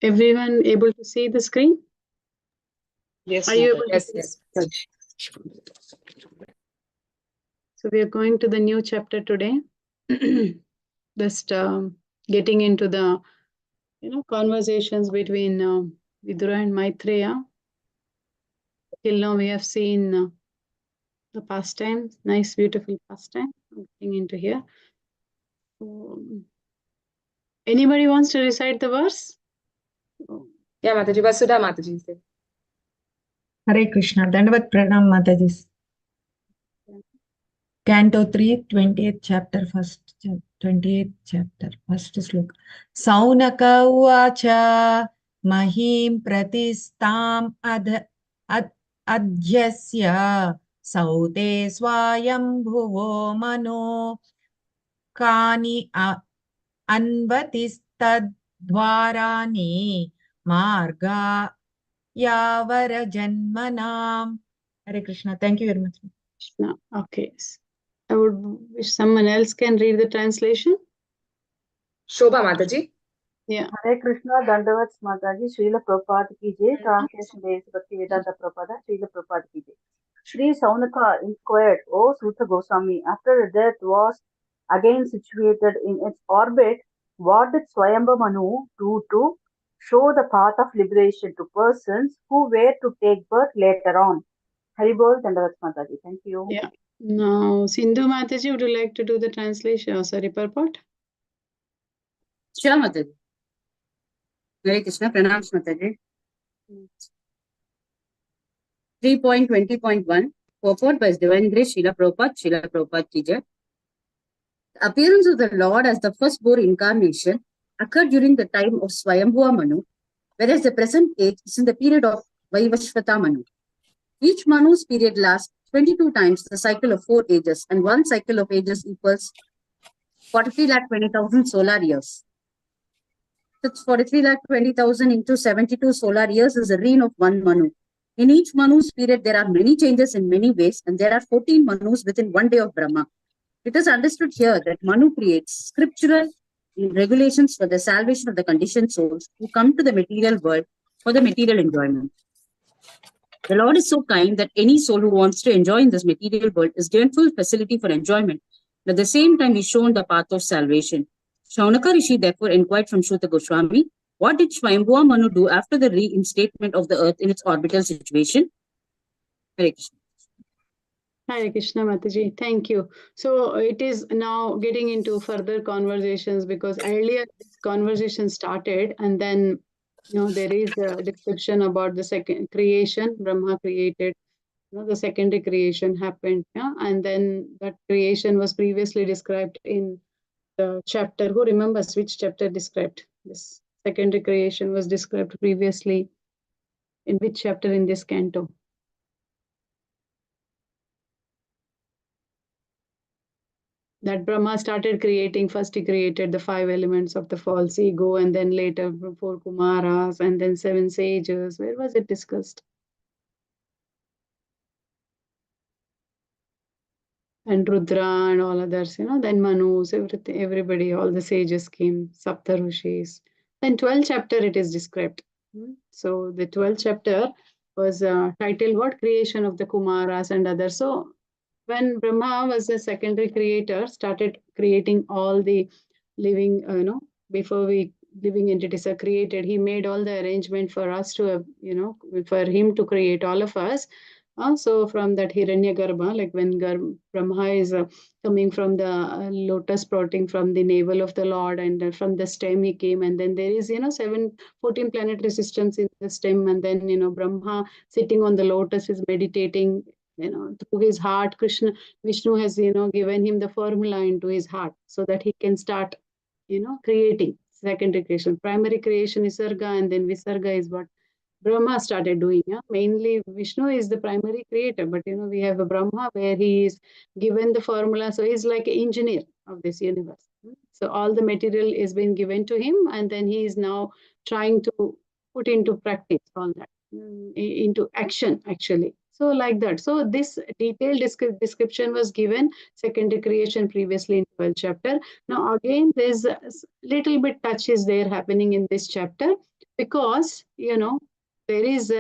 Everyone able to see the screen? Yes. Are you able Yes. to Yes. So we are going to the new chapter today. Just getting into the conversations between Vidura and Maitreya. Till now we have seen the pastime, nice, beautiful pastime. Getting into here. So, anybody wants to recite the verse? Yeah, Mataji. Vasudha Mataji. Hare Krishna. Dandavat Pranam Mataji. Canto 3, 28th chapter, 28th chapter, first sloka. Saunaka uvacha mahim pratistam adhyasya saute swayam bhuvo mano kani anvatistadvarani marga yavara janmanam. Hare Krishna. Thank you very much. Krishna. Okay. I would wish someone else can read the translation. Shobha Mataji. Yeah. Hare Krishna, Dandavat Mataji, Srila Prabhupada ki jai, translation based Bhaktivedanta Prabhupada, Srila Prabhupada ki jai. Sri Saunaka inquired, O Sutta Goswami, after the Earth was again situated in its orbit, what did Swayambha Manu do to show the path of liberation to persons who were to take birth later on? Haribol Dandavat Mataji. Thank you. Yeah. Now, Sindhu Mataji, would you like to do the translation? Oh, sorry, purport? Sure, Mataji. Hare Krishna, pranams Mataji. 3.20.1 purport by His Divine Grace Srila Prabhupada ki jai. The appearance of the Lord as the firstborn incarnation occurred during the time of Swayambhuva Manu, whereas the present age is in the period of Vaivashvata Manu. Each Manu's period lasts 22 times the cycle of 4 ages, and one cycle of ages equals 43,20,000 solar years. That's 43,20,000 into 72 solar years is a reign of one Manu. In each Manu's period, there are many changes in many ways, and there are 14 Manus within one day of Brahma. It is understood here that Manu creates scriptural regulations for the salvation of the conditioned souls who come to the material world for the material enjoyment. The Lord is so kind that any soul who wants to enjoy in this material world is given full facility for enjoyment. At the same time, he is shown the path of salvation. Shaunaka Rishi therefore inquired from Sutta Goswami, what did Swayambhuva Manu do after the reinstatement of the earth in its orbital situation? Hare Krishna. Hare Krishna Mataji, thank you. So it is now getting into further conversations because earlier this conversation started and then there is a description about the second creation, Brahma created, the secondary creation happened, and then that creation was previously described in the chapter. Who remembers which chapter described this? Secondary creation was described previously in which chapter in this canto? That Brahma started creating, first he created the 5 elements of the false ego, and then later 4 Kumaras, and then 7 sages. Where was it discussed? And Rudra and all others, then Manus, everything, everybody, all the sages came, Saptarishis. Then 12th chapter it is described. So the 12th chapter was titled what? Creation of the Kumaras and others. So when Brahma was a secondary creator, started creating all the living, before we living entities are created, he made all the arrangement for us to, for him to create all of us. So from that Hiranyagarbha, like when Brahma is coming from the lotus sprouting from the navel of the Lord, and from the stem he came, and then there is 14 planetary systems in the stem, and then Brahma sitting on the lotus is meditating, through his heart. Vishnu has given him the formula into his heart so that he can start creating secondary creation. Primary creation is Sarga, and then Visarga is what Brahma started doing. Mainly Vishnu is the primary creator, but we have a Brahma where he is given the formula. So he's like an engineer of this universe. So all the material is being given to him, and then he is now trying to put into practice all that, into action actually. So like that. So this detailed description was given, secondary creation previously in 12th chapter. Now again, there's a little bit touch is there happening in this chapter. because, there is,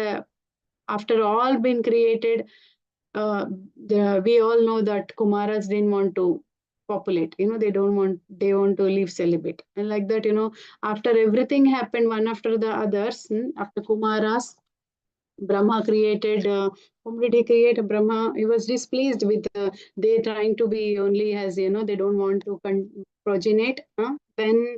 after all been created, we all know that Kumaras didn't want to populate, they want to live celibate. And like that, after everything happened one after the others, after Kumaras, Brahma created, whom did he create? Brahma, he was displeased with they trying to be only as, they don't want to progenate. Then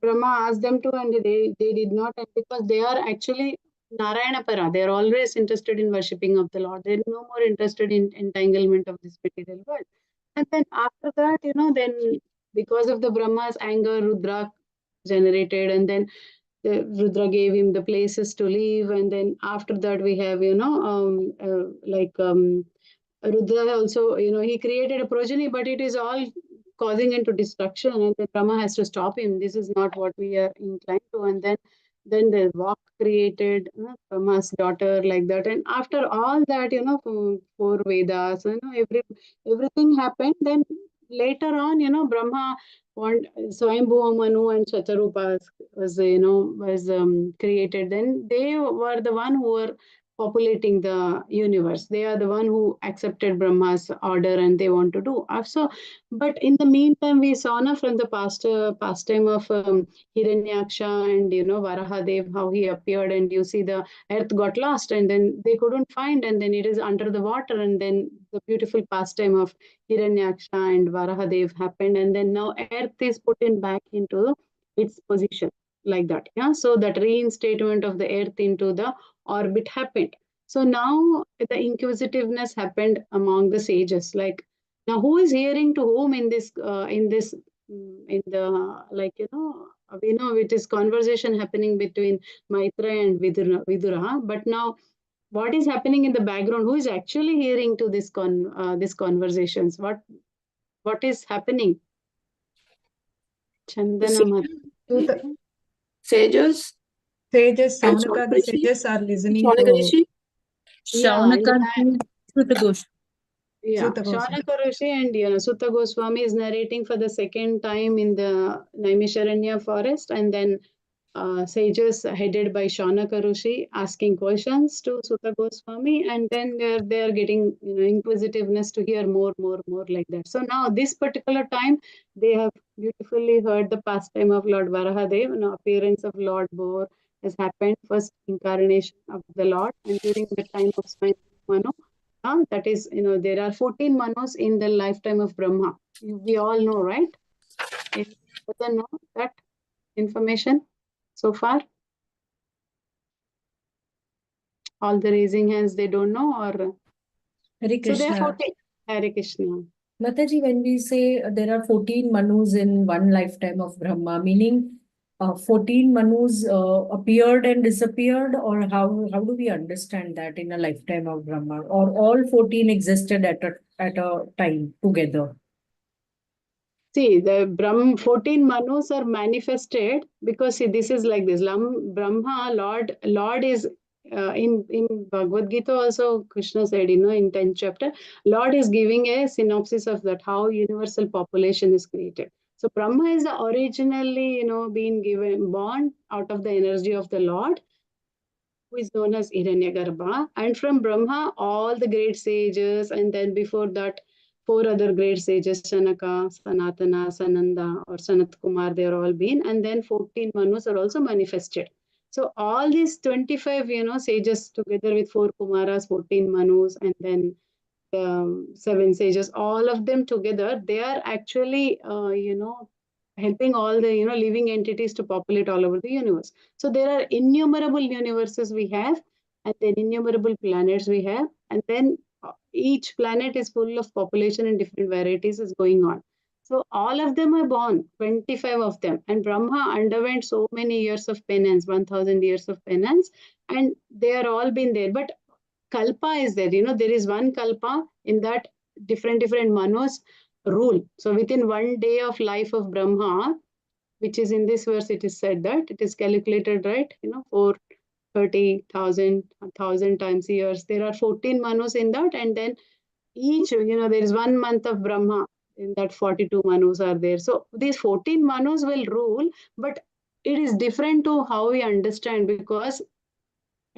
Brahma asked them to, and they did not, and because they are actually Narayana Para. They are always interested in worshipping of the Lord. They're no more interested in entanglement of this material world. And then after that, then because of the Brahma's anger, Rudra generated, and then Rudra gave him the places to live, and then after that we have, Rudra also, he created a progeny, but it is all causing into destruction, and then Brahma has to stop him. This is not what we are inclined to. And then the Vak created Brahma's daughter, like that. And after all that, four Vedas, everything happened. Then later on, Brahma Swayambhuva Manu and Shatarupa was created. Then they were the one who were populating the universe. They are the one who accepted Brahma's order and they want to do. So, but in the meantime, we saw from the pastime of Hiranyaksha and Varahadev, how he appeared, and you see the earth got lost and then they couldn't find, and then it is under the water, and then the beautiful pastime of Hiranyaksha and Varahadev happened, and then now earth is put in back into its position, like that. Yeah, so that reinstatement of the earth into the orbit happened. So now the inquisitiveness happened among the sages. Like, now who is hearing to whom in this in the, we know it is conversation happening between Maitreya and Vidura, but now what is happening in the background? Who is actually hearing to this these conversations? What is happening? Chandana Sages. Sages, And Saunakadi sages are listening Shaunaka to Rishi. Shaunaka Sutta Goswami. Yeah, Sutta Goswami. Shaunaka Rishi and Sutta Goswami is narrating for the second time in the Naimisharanya forest, and then sages headed by Shaunaka Rishi asking questions to Sutta Goswami, and then they're getting inquisitiveness to hear more like that. So now this particular time they have beautifully heard the pastime of Lord Varahadev, appearance of Lord Boar has happened, first incarnation of the Lord, and during the time of Swayam Manu. That is, there are 14 Manus in the lifetime of Brahma. We all know, right? Doesn't know that information so far? All the raising hands, they don't know, or Hare so they are Krishna. 14. Hare Krishna. Mataji, when we say there are 14 Manus in one lifetime of Brahma, meaning 14 Manus appeared and disappeared, or how do we understand that in a lifetime of Brahma? Or all 14 existed at a time together? See, the 14 Manus are manifested because, see, this is like this. Brahma, Lord is in Bhagavad Gita also, Krishna said, in 10th chapter, Lord is giving a synopsis of that, how universal population is created. So Brahma is originally, being born out of the energy of the Lord, who is known as Hiranyagarbha. And from Brahma, all the great sages, and then before that, four other great sages, Shanaka, Sanatana, Sananda, or Sanat Kumar, they are all been. And then 14 Manus are also manifested. So all these 25, sages together with four Kumaras, 14 Manus, and then seven sages, all of them together, they are actually, helping all the, living entities to populate all over the universe. So there are innumerable universes we have, and then innumerable planets we have, and then each planet is full of population and different varieties is going on. So all of them are born, 25 of them. And Brahma underwent so many years of penance, 1000 years of penance, and they are all been there. But Kalpa is there, there is one Kalpa in that different Manus rule. So within 1 day of life of Brahma, which is in this verse, it is said that it is calculated, right? 430,000 1,000 times years. There are 14 Manus in that, and then each, there is 1 month of Brahma in that 42 Manus are there. So these 14 Manus will rule, but it is different to how we understand, because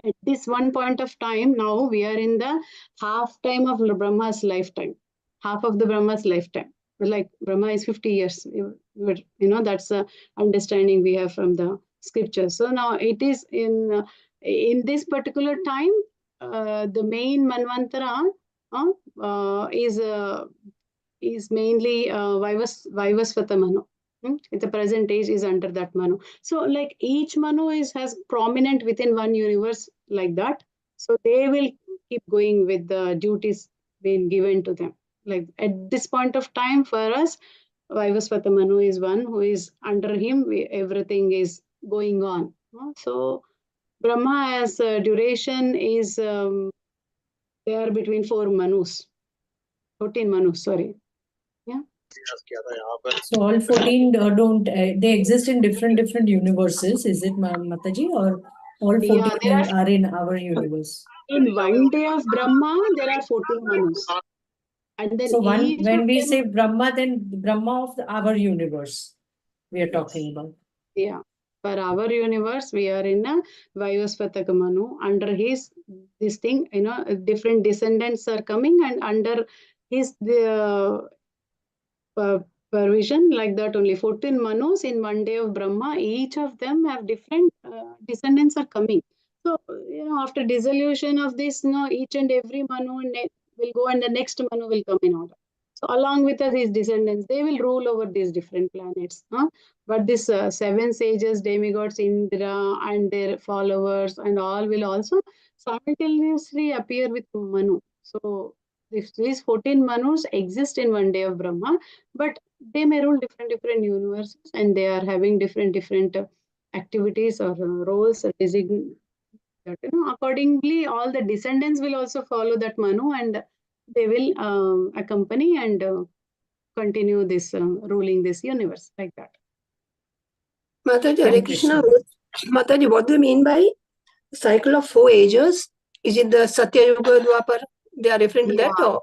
at this one point of time, now we are in the half time of Brahma's lifetime, half of the Brahma's lifetime. Like Brahma is 50 years, that's the understanding we have from the scriptures. So now it is in this particular time, the main Manvantara is mainly Vaivasvata Manu. At the present age is under that Manu. So like each Manu has prominent within one universe like that. So they will keep going with the duties being given to them. Like at this point of time for us, Vaivasvata Manu is one who is under him, everything is going on. So Brahma as duration is there between 4 Manus, 14 Manus, sorry. Yeah. So all 14 they exist in different universes, is it, Mataji, or all 14 Yeah, are in our universe? in one day of Brahma, there are 14 Manus. And then So each when we of them, say Brahma, then Brahma of our universe we are talking about. yeah, for our universe, we are in a Vaivasvataka Manu. Under his, this thing, different descendants are coming, and under his provision, like that only 14 Manus in one day of Brahma, each of them have different descendants are coming. So, after dissolution of this, each and every Manu will go and the next Manu will come in order. So along with his descendants, they will rule over these different planets. But this 7 sages, demigods, Indra and their followers and all will also simultaneously appear with Manu. So these 14 Manus exist in one day of Brahma, but they may rule different universes, and they are having different activities or roles or accordingly all the descendants will also follow that Manu, and they will accompany and continue this ruling this universe like that. Mataji, Hare Krishna. Mataji, what do you mean by cycle of 4 ages? Is it the Satya Yuga, Dwapar? They are referring to that, or?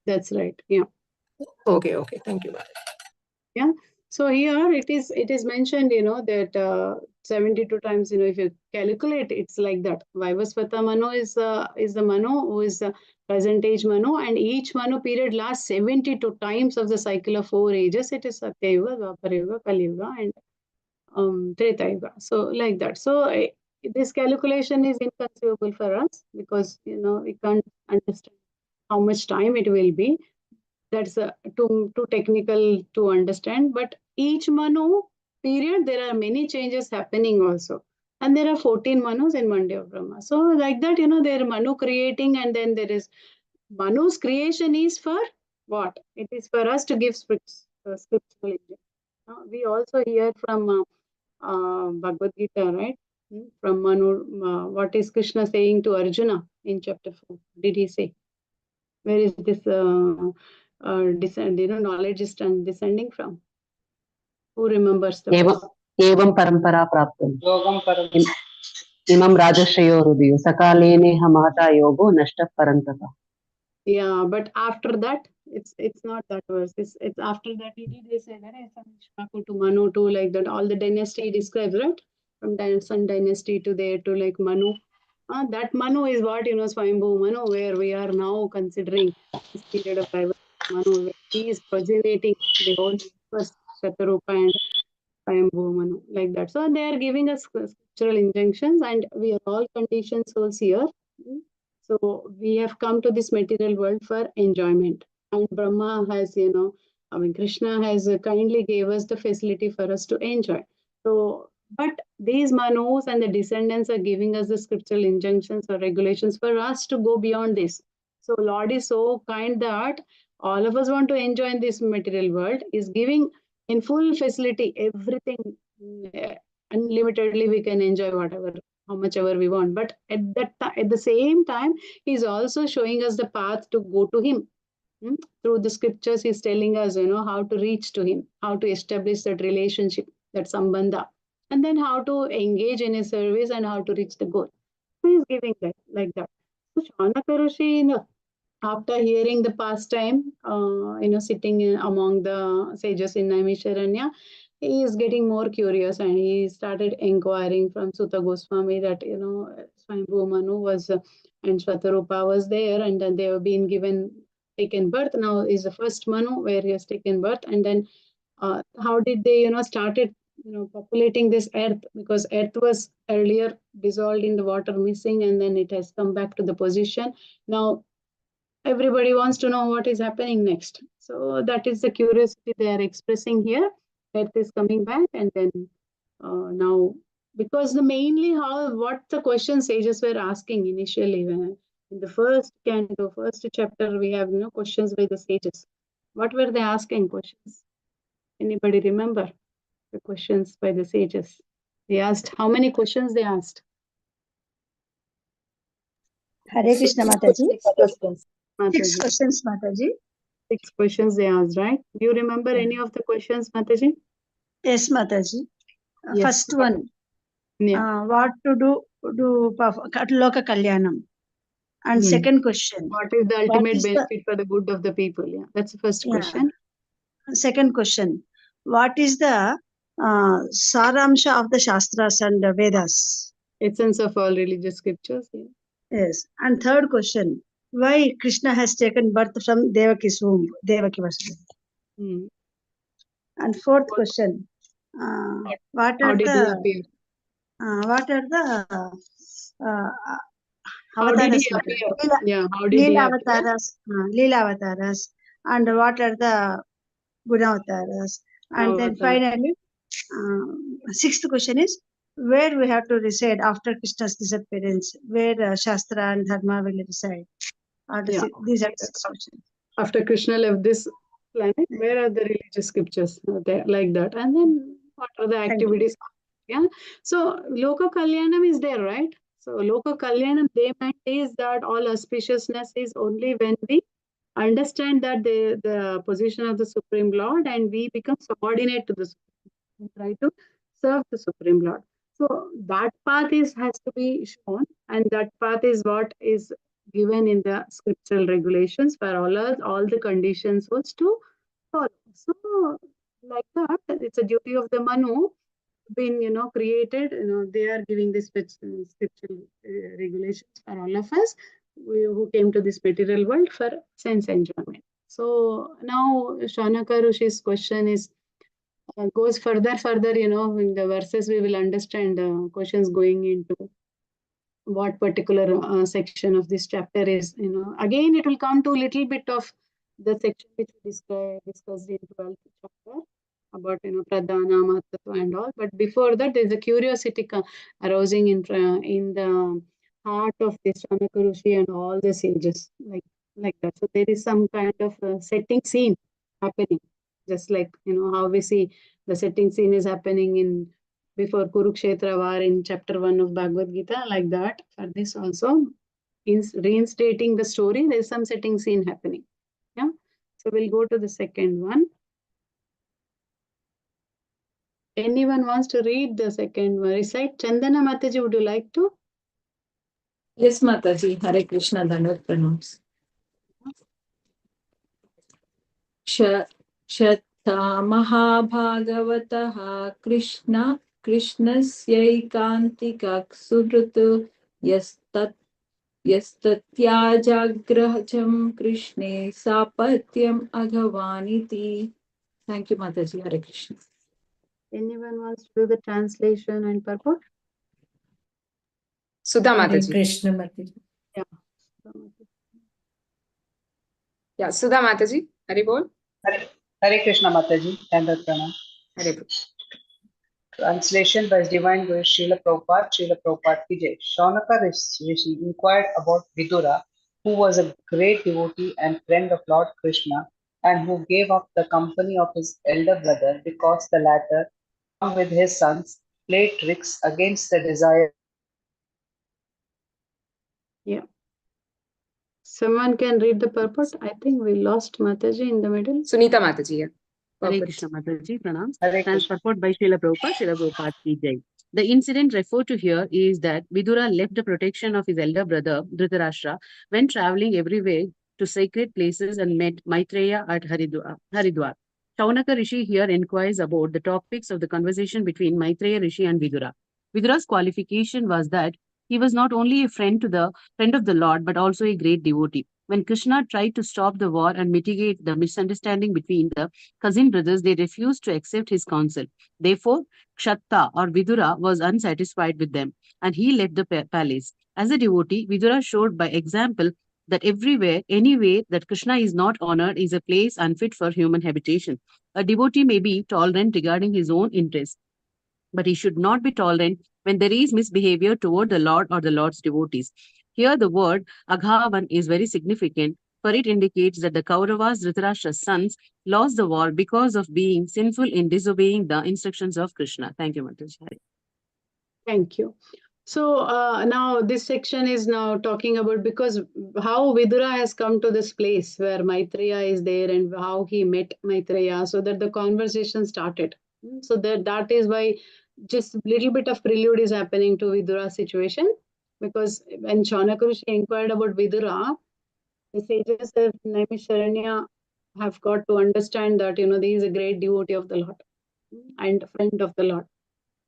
That's right. Yeah. Okay. Thank you. Yeah. So here it is mentioned, that 72 times, if you calculate, it's like that. Vaivasvata Manu is the Manu who is the present age Manu, and each Manu period lasts 72 times of the cycle of 4 ages. It is Satya Yuga, Dwapara Yuga, Kali Yuga, and Treta Yuga. So like that. So this calculation is inconceivable for us because, we can't understand how much time it will be. That's too technical to understand. But each Manu period, there are many changes happening also. And there are 14 Manus in one day of Brahma. So like that, there are Manu creating, and then there is Manu's creation is for what? It is for us to give scriptural injunction. We also hear from Bhagavad Gita, right? From Manu, what is Krishna saying to Arjuna in chapter 4? Did he say? Where is this knowledge is descending from? Who remembers the verse? Evam parampara praptam. Imam rajashrayo hrudayo. Sakaleneha mahata yogo nashta parantapa. Yeah, but after that, it's not that verse. It's after that they say that to Manu to like that. All the dynasty describes, right? From Sun dynasty to there to like Manu. That Manu is what, Swayambhu Manu, where we are now considering this period of Manu, where he is progeniting the whole first Shatarupa and Swayambhu Manu, like that. So they are giving us scriptural injunctions, and we are all conditioned souls here. So we have come to this material world for enjoyment. And Brahma has, Krishna has kindly gave us the facility for us to enjoy. So, but these Manus and the descendants are giving us the scriptural injunctions or regulations for us to go beyond this. So Lord is so kind that all of us want to enjoy in this material world, is giving in full facility everything, unlimitedly we can enjoy whatever, how much ever we want. But at the same time, he's also showing us the path to go to him. Through the scriptures, he's telling us, how to reach to him, how to establish that relationship, that sambandha, and then how to engage in his service and how to reach the goal. So he's giving that like that. So Shaunaka Rishi, after hearing the pastime, sitting among the sages in Naimisharanya, he is getting more curious and he started inquiring from Sutta Goswami that, Swayambhu Manu was and Shvatarupa was there, and then they have been taken birth. Now is the first Manu where he has taken birth, and then how did they, started, populating this earth, because earth was earlier dissolved in the water, missing, and then it has come back to the position. Now everybody wants to know what is happening next. So that is the curiosity they are expressing here. Earth is coming back, and then now, because what the question sages were asking initially, when in the first canto, first chapter, we have questions by the sages. What were they asking questions? Anybody remember the questions by the sages? They asked, how many questions they asked? Hare Krishna Mataji. Mataji. 6 questions, Mataji. 6 questions they asked, right? Do you remember any of the questions, Mataji? Yes, Mataji. Yes. First one, Yeah. what to do Loka Kalyanam. And second question, what is the ultimate benefit for the good of the people? Yeah, that's the first question. Second question, what is the Saramsha of the Shastras and the Vedas? Essence of all religious scriptures. Yeah. Yes. And third question, why Krishna has taken birth from Devaki's womb, Devaki Vasudeva. And fourth question, what are the how did he appear? Yeah, how did he appear? Leela Avataras, and what are the Guna Avataras? And then finally, sixth question is, where we have to reside after Krishna's disappearance, where Shastra and Dharma will reside. These are the 6 questions. After Krishna left this planet, where are the religious scriptures? Like that. And then what are the activities? Yeah. So Loka Kalyanam is there, right? So Loka Kalyanam, they meant is that all auspiciousness is only when we understand that the position of the Supreme Lord and we become subordinate to the Supreme Lord and try to serve the Supreme Lord. So that path has to be shown, and that path is what is given in the scriptural regulations for all the conditions was to follow. So like that, it's a duty of the Manu been created. They are giving this scriptural regulations for all of us who came to this material world for sense enjoyment. So now Shaunaka Rishi's question is goes further. In the verses we will understand questions going into what particular section of this chapter is. Again it will come to a little bit of the section which we discussed in 12th chapter about pradhana, mahatma and all. But before that, there is a curiosity arising in the heart of this Shaunaka Rishi and all the sages, like that. So there is some kind of setting scene happening, just like how we see the setting scene is happening in before Kurukshetra war in chapter 1 of Bhagavad Gita, like that. For this also, in reinstating the story, there is some setting scene happening. Yeah. So we'll go to the second one. Anyone wants to read the second one? Recite. Chandana Mataji, would you like to? Yes, Mataji. Hare Krishna, Dandavat Pranams. Shatta Mahabhagavataha Krishnasyaikantikaksudrutu yastatyajagrahajam Krishne sapatyam aghavaniti. Thank you, Mataji. Hare Krishna. Anyone wants to do the translation and purport? Sudha Mataji. Krishna Mataji. Yeah. Yeah, Sudha Mataji. Hare Bol. Hare Krishna Mataji. Dandavat Pranam. Hare Bol. Translation by His Divine Grace Srila Prabhupada ki Jai. Shaunaka Rishi inquired about Vidura, who was a great devotee and friend of Lord Krishna, and who gave up the company of his elder brother because the latter, along with his sons, played tricks against the desire. Yeah. Someone can read the purport. I think we lost Mataji in the middle. Sunita Mataji. Yeah. Hare Krishna Mataji, pranams. Purport by Srila Prabhupada ki Jai. The incident referred to here is that Vidura left the protection of his elder brother, Dhritarashtra, when traveling everywhere to sacred places and met Maitreya at Haridwar. Shaunaka Rishi here inquires about the topics of the conversation between Maitreya Rishi and Vidura. Vidura's qualification was that he was not only a friend of the Lord, but also a great devotee. When Krishna tried to stop the war and mitigate the misunderstanding between the cousin brothers, they refused to accept his counsel. Therefore, Kshatta or Vidura was unsatisfied with them, and he left the palace. As a devotee, Vidura showed by example that everywhere, anywhere that Krishna is not honored is a place unfit for human habitation. A devotee may be tolerant regarding his own interests, but he should not be tolerant when there is misbehavior toward the Lord or the Lord's devotees. Here, the word Aghavan is very significant, for it indicates that the Kauravas, Dhritarashtra's sons, lost the war because of being sinful in disobeying the instructions of Krishna. Thank you, Mataji. Thank you. So now this section is now talking about because how Vidura has come to this place where Maitreya is there and how he met Maitreya, so that the conversation started. So that is why just a little bit of prelude is happening to Vidura's situation, because when Shaunaka Rishi inquired about Vidura, the sages of Naimisharanya have got to understand that he is a great devotee of the Lord and friend of the Lord.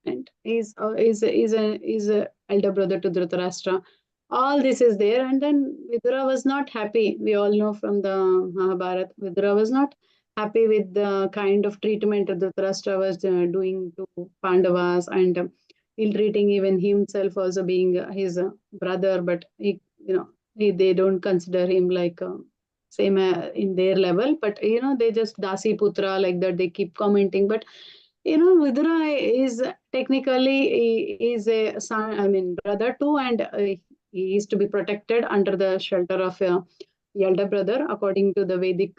And he's a elder brother to Dhritarashtra. All this is there, and then Vidura was not happy. We all know from the Mahabharata, Vidura was not happy with the kind of treatment that Dhritarashtra was doing to Pandavas, and ill-treating even himself also being his brother, but they don't consider him like same in their level, but they just Dasi Putra like that, they keep commenting, but Vidura is technically he is a son, brother too, and he is to be protected under the shelter of a elder brother according to the Vedic,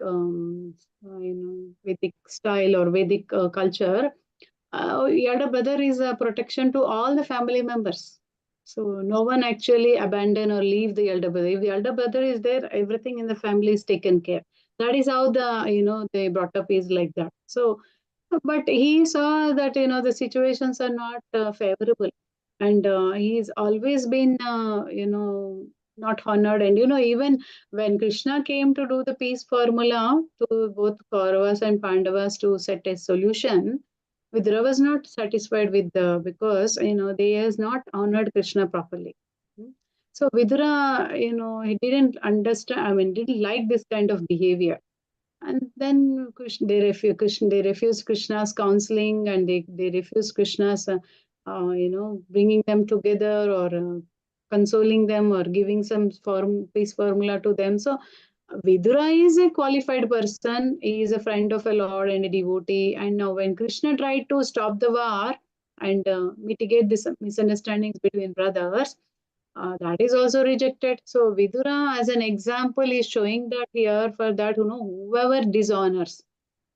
Vedic style or Vedic culture. Elder brother is a protection to all the family members. So no one actually abandon or leave the elder brother. If the elder brother is there, everything in the family is taken care. That is how they brought up is like that. So but he saw that the situations are not favorable, and he's always been not honored. And even when Krishna came to do the peace formula to both Kauravas and Pandavas to set a solution, Vidura was not satisfied with because they has not honored Krishna properly. So Vidura, he didn't understand. Didn't like this kind of behavior. And then they refuse Krishna's counseling, and they refuse Krishna's, bringing them together or consoling them or giving some peace formula to them. So Vidura is a qualified person. He is a friend of a Lord and a devotee. And now when Krishna tried to stop the war and mitigate this misunderstandings between brothers, that is also rejected. So Vidura, as an example, is showing that here for that, whoever dishonors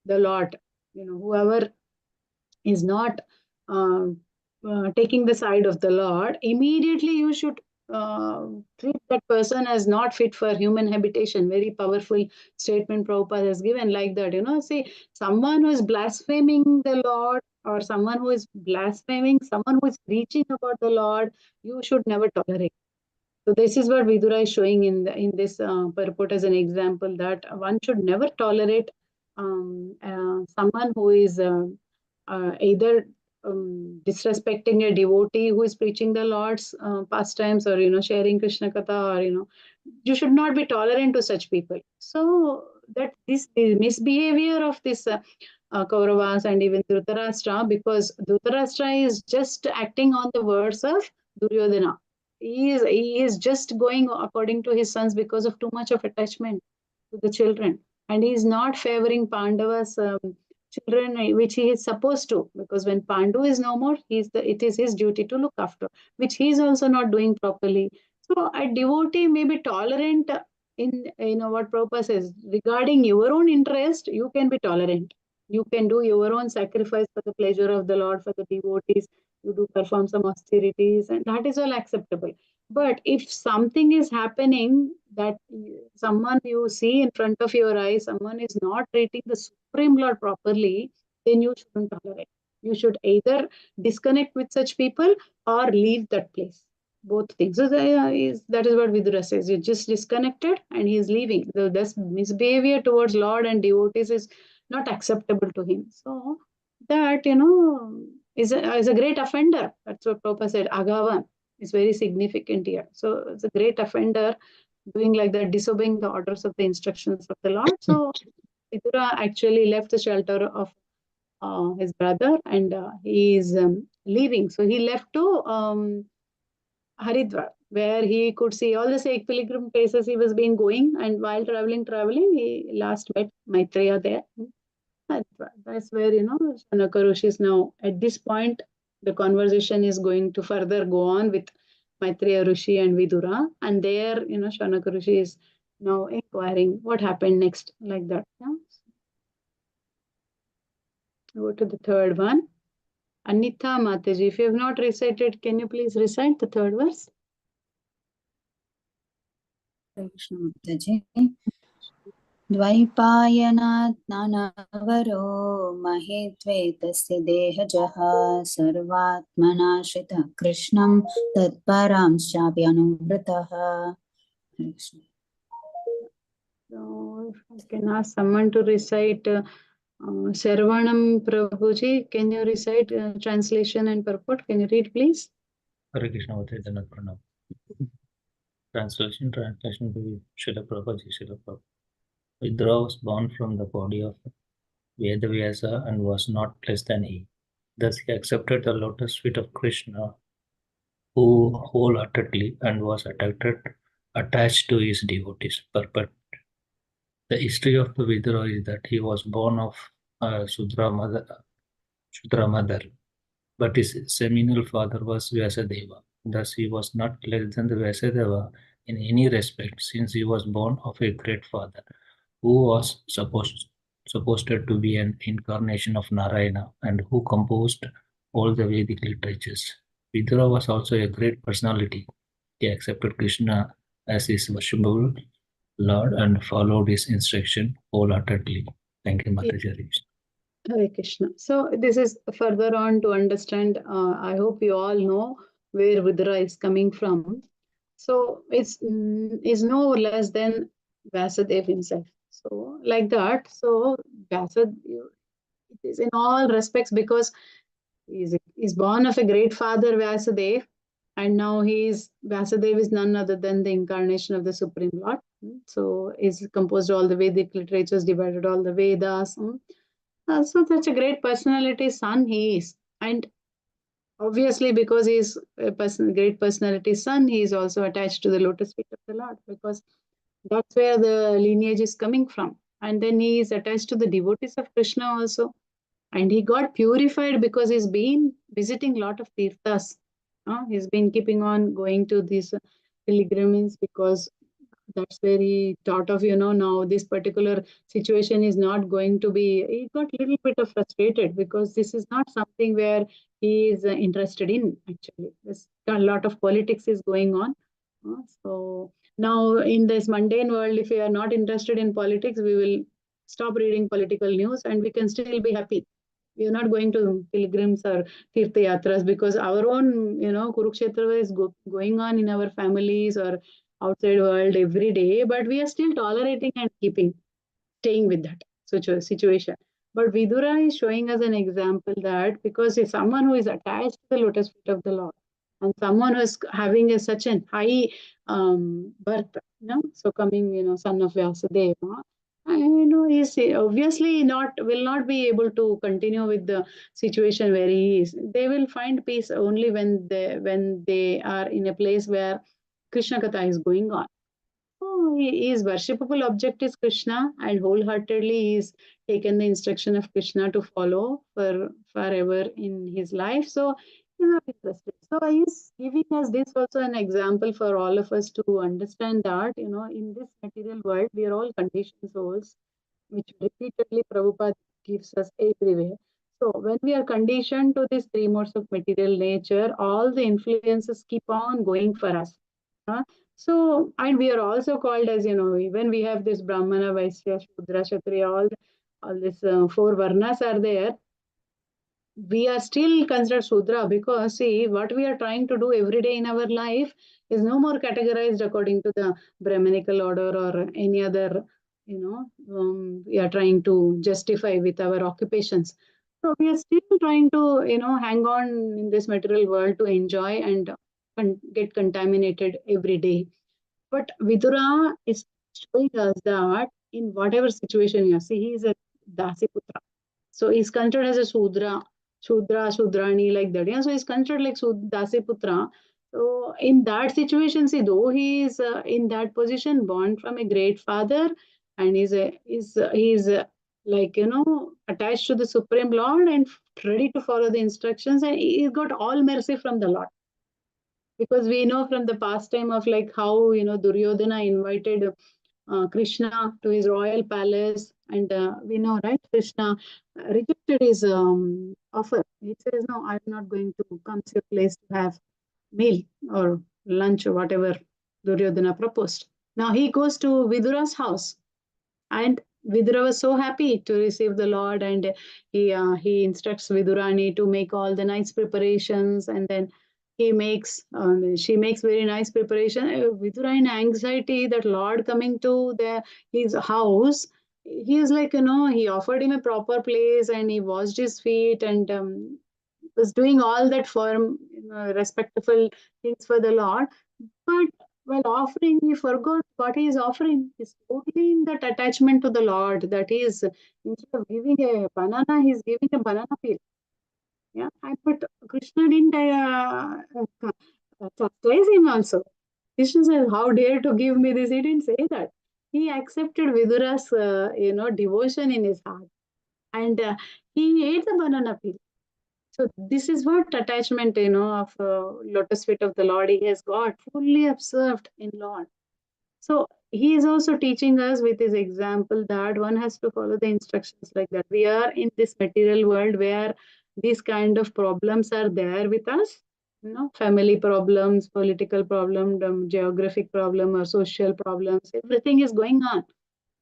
the Lord, whoever is not taking the side of the Lord, immediately you should treat that person as not fit for human habitation. Very powerful statement Prabhupada has given like that. See, someone who is blaspheming the Lord or someone who is blaspheming, someone who is preaching about the Lord, you should never tolerate. So this is what Vidura is showing in this purport as an example, that one should never tolerate someone who is either disrespecting a devotee who is preaching the Lord's pastimes, or sharing Krishna Katha, or you should not be tolerant to such people. So that this misbehavior of this Kauravas and even Dhritarashtra, because Dhritarashtra is just acting on the words of Duryodhana. He is just going according to his sons because of too much of attachment to the children, and he is not favoring Pandava's children, which he is supposed to, because when Pandu is no more, it is his duty to look after, which he is also not doing properly. So a devotee may be tolerant in what Prabhupada says regarding your own interest. You can be tolerant. You can do your own sacrifice for the pleasure of the Lord, for the devotees. You do perform some austerities, and that is all acceptable. But if something is happening that someone you see in front of your eyes, someone is not treating the Supreme Lord properly, then you shouldn't tolerate. You should either disconnect with such people or leave that place. Both things. So that is what Vidura says. You just disconnected and he is leaving. This misbehavior towards Lord and devotees is not acceptable to him. So that, you know, is a great offender. That's what Prabhupada said. Agavan is very significant here. So it's a great offender doing like that, disobeying the orders of the instructions of the Lord. So Vidura actually left the shelter of his brother, and he is leaving. So he left to Haridwar, where he could see all the sacred pilgrim places he was been going, and while traveling, he last met Maitreya there. That's where, you know, Shanaka Rishi is now. At this point, the conversation is going to further go on with Maitreya Rishi and Vidura, and there, you know, Shanaka Rishi is now inquiring what happened next, like that. Yeah? Go to the third one. Anita Mataji, if you have not recited, can you please recite the third verse? Krishna Mataji. द्वैपायनात् नानावरो महेद्वेतस्य देहजः सर्वात्मनाश्रितः कृष्णं तत्परांश्चाप्यनुवृतः. So, if I can ask someone to recite Sarvanam Prabhuji, can you recite translation and purport? Can you read, please? Hare Krishna Vatidana Pranam. Translation to Srila Prabhupada. Srila Prabhupada. Vidura was born from the body of Vedavyasa and was not less than he. Thus he accepted the lotus feet of Krishna, who wholeheartedly and was attached to his devotees. But the history of the Vidura is that he was born of Shudra mother, but his seminal father was Vyasadeva. Thus he was not less than the Vyasadeva in any respect, since he was born of a great father, who was supposed to be an incarnation of Narayana and who composed all the Vedic literatures. Vidura was also a great personality. He accepted Krishna as his worshipable Lord and followed his instruction wholeheartedly. Thank you, Mataji. Hare Krishna. So this is further on to understand. I hope you all know where Vidura is coming from. So it's is no less than Vyasadeva himself. So like that. So Vyasadeva, it is in all respects because he's born of a great father, Vyasadeva, and now Vyasadeva is none other than the incarnation of the Supreme Lord. So he's composed all the Vedic literatures, divided all the Vedas. So such a great personality son he is. And obviously because he's a great personality son, he is also attached to the lotus feet of the Lord, because that's where the lineage is coming from. And then he is attached to the devotees of Krishna also. And he got purified because he's been visiting a lot of tirthas. He's been keeping on going to these pilgrimages because that's where he thought of, now this particular situation is not going to be, he got a little bit of frustrated because this is not something where he is interested in, actually. There's a lot of politics is going on. So now in this mundane world, if we are not interested in politics, we will stop reading political news and we can still be happy. We are not going to pilgrims or tirtha yatras because our own, Kurukshetra is going on in our families or outside world every day, but we are still tolerating and staying with that situation. But Vidura is showing us an example that because it's someone who is attached to the lotus feet of the Lord and someone who is having such a high birth, so coming, son of Vyasadeva, he's obviously will not be able to continue with the situation where he is. They will find peace only when they are in a place where Krishna Katha is going on. So his worshipable object is Krishna, and wholeheartedly he is taken the instruction of Krishna to follow forever in his life. So he's not interested. So he is giving us this also an example for all of us to understand that, in this material world, we are all conditioned souls, which repeatedly Prabhupada gives us everywhere. So when we are conditioned to these three modes of material nature, all the influences keep on going for us. So, and we are also called as, even we have this Brahmana, Vaishya, Shudra, Kshatriya, all these four varnas are there. We are still considered Shudra because, see, what we are trying to do every day in our life is no more categorized according to the Brahminical order or any other we are trying to justify with our occupations. So we are still trying to, hang on in this material world to enjoy and get contaminated every day. But Vidura is showing us that in whatever situation you see, he is a Dasiputra. So he's considered as a Shudrani, like that. Yeah, so he's considered like Dasiputra. So in that situation, see, though he is in that position, born from a great father, and he's like attached to the Supreme Lord and ready to follow the instructions, and he's got all mercy from the Lord. Because we know from the past time of like how Duryodhana invited Krishna to his royal palace, and we know, right? Krishna rejected his offer. He says, "No, I'm not going to come to your place to have meal or lunch or whatever Duryodhana proposed." Now he goes to Vidura's house, and Vidura was so happy to receive the Lord, and he instructs Vidurani to make all the nice preparations, and then she makes very nice preparation. Vidura in anxiety that Lord coming to his house, he is like, he offered him a proper place and he washed his feet and was doing all that for respectful things for the Lord. But while offering, he forgot what he is offering. He's totally in that attachment to the Lord, that he is, instead of giving a banana, he's giving a banana peel. Yeah, but Krishna didn't chastise him also. Krishna says, "How dare to give me this?" He didn't say that. He accepted Vidura's, devotion in his heart, and he ate the banana peel. So this is what attachment, of lotus feet of the Lord he has got fully observed in Lord. So he is also teaching us with his example that one has to follow the instructions like that. We are in this material world where these kind of problems are there with us, family problems, political problem, geographic problem, or social problems. Everything is going on.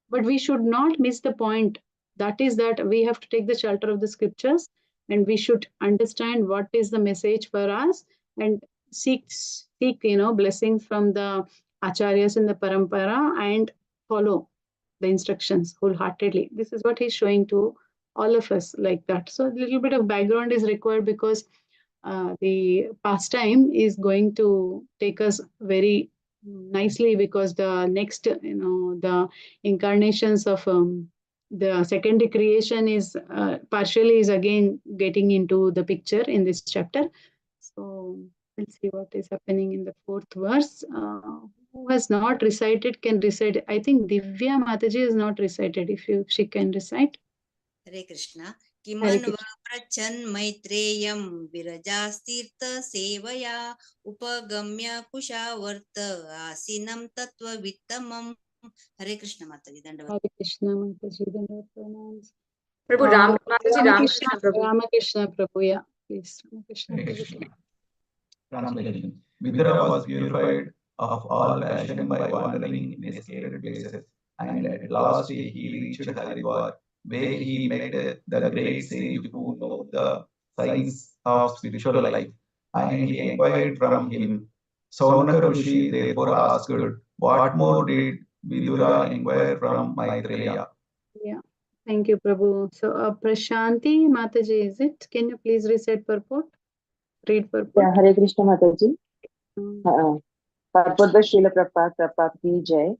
But we should not miss the point. That is that we have to take the shelter of the scriptures and we should understand what is the message for us and seek blessings from the acharyas in the parampara and follow the instructions wholeheartedly. This is what he's showing to all of us like that. So a little bit of background is required because the pastime is going to take us very nicely, because the next, the incarnations of the secondary creation is partially is again getting into the picture in this chapter. So let's see what is happening in the fourth verse. Who has not recited can recite. I think Divya Mataji is not recited. If she can recite. Hare Krishna. Hare Kimanva Krishna. prachan maitreyam virajastirtha sevaya upagamya kushavarta asinam tattva vittamam. Hare Krishna Mataji. Dandavat. Hare Krishna Mataji. Dandavat pranams. Prabhu Mataji Ramakrishna Prabhu. Ramakrishna Prabhu, yeah, please. Ramakrishna Prabhu. Translation. Vidura was purified of all passion by wandering in sacred places, and at last he reached Haridwar, where he met the great sage who knew the science of spiritual life, and he inquired from him. Saunaka Rishi therefore asked, "What more did Vidura inquire from Maitreya?" Yeah, thank you, Prabhu. So, Prashanti Mataji, is it? Can you please recite purport? Read purport. Yeah, Hare Krishna Mataji. Purport by Srila Prabhupada Ki Jai.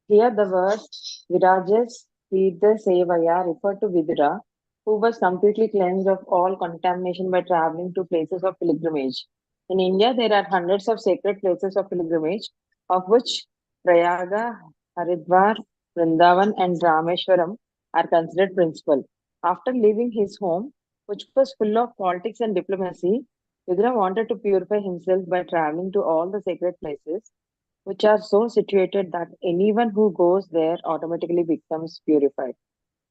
Here the words Virajas Tirtha Sevaya refer to Vidura, who was completely cleansed of all contamination by traveling to places of pilgrimage. In India, there are hundreds of sacred places of pilgrimage, of which Prayaga, Haridwar, Vrindavan, and Rameshwaram are considered principal. After leaving his home, which was full of politics and diplomacy, Vidura wanted to purify himself by traveling to all the sacred places, which are so situated that anyone who goes there automatically becomes purified.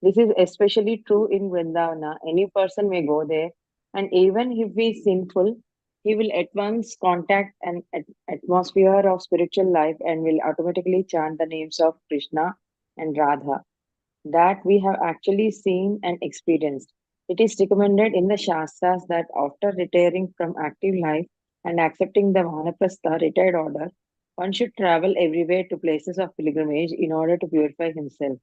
This is especially true in Vrindavana. Any person may go there, and even if he is sinful, he will at once contact an atmosphere of spiritual life and will automatically chant the names of Krishna and Radha. That we have actually seen and experienced. It is recommended in the Shastras that after retiring from active life and accepting the Vanaprastha retired order, One should travel everywhere to places of pilgrimage in order to purify himself.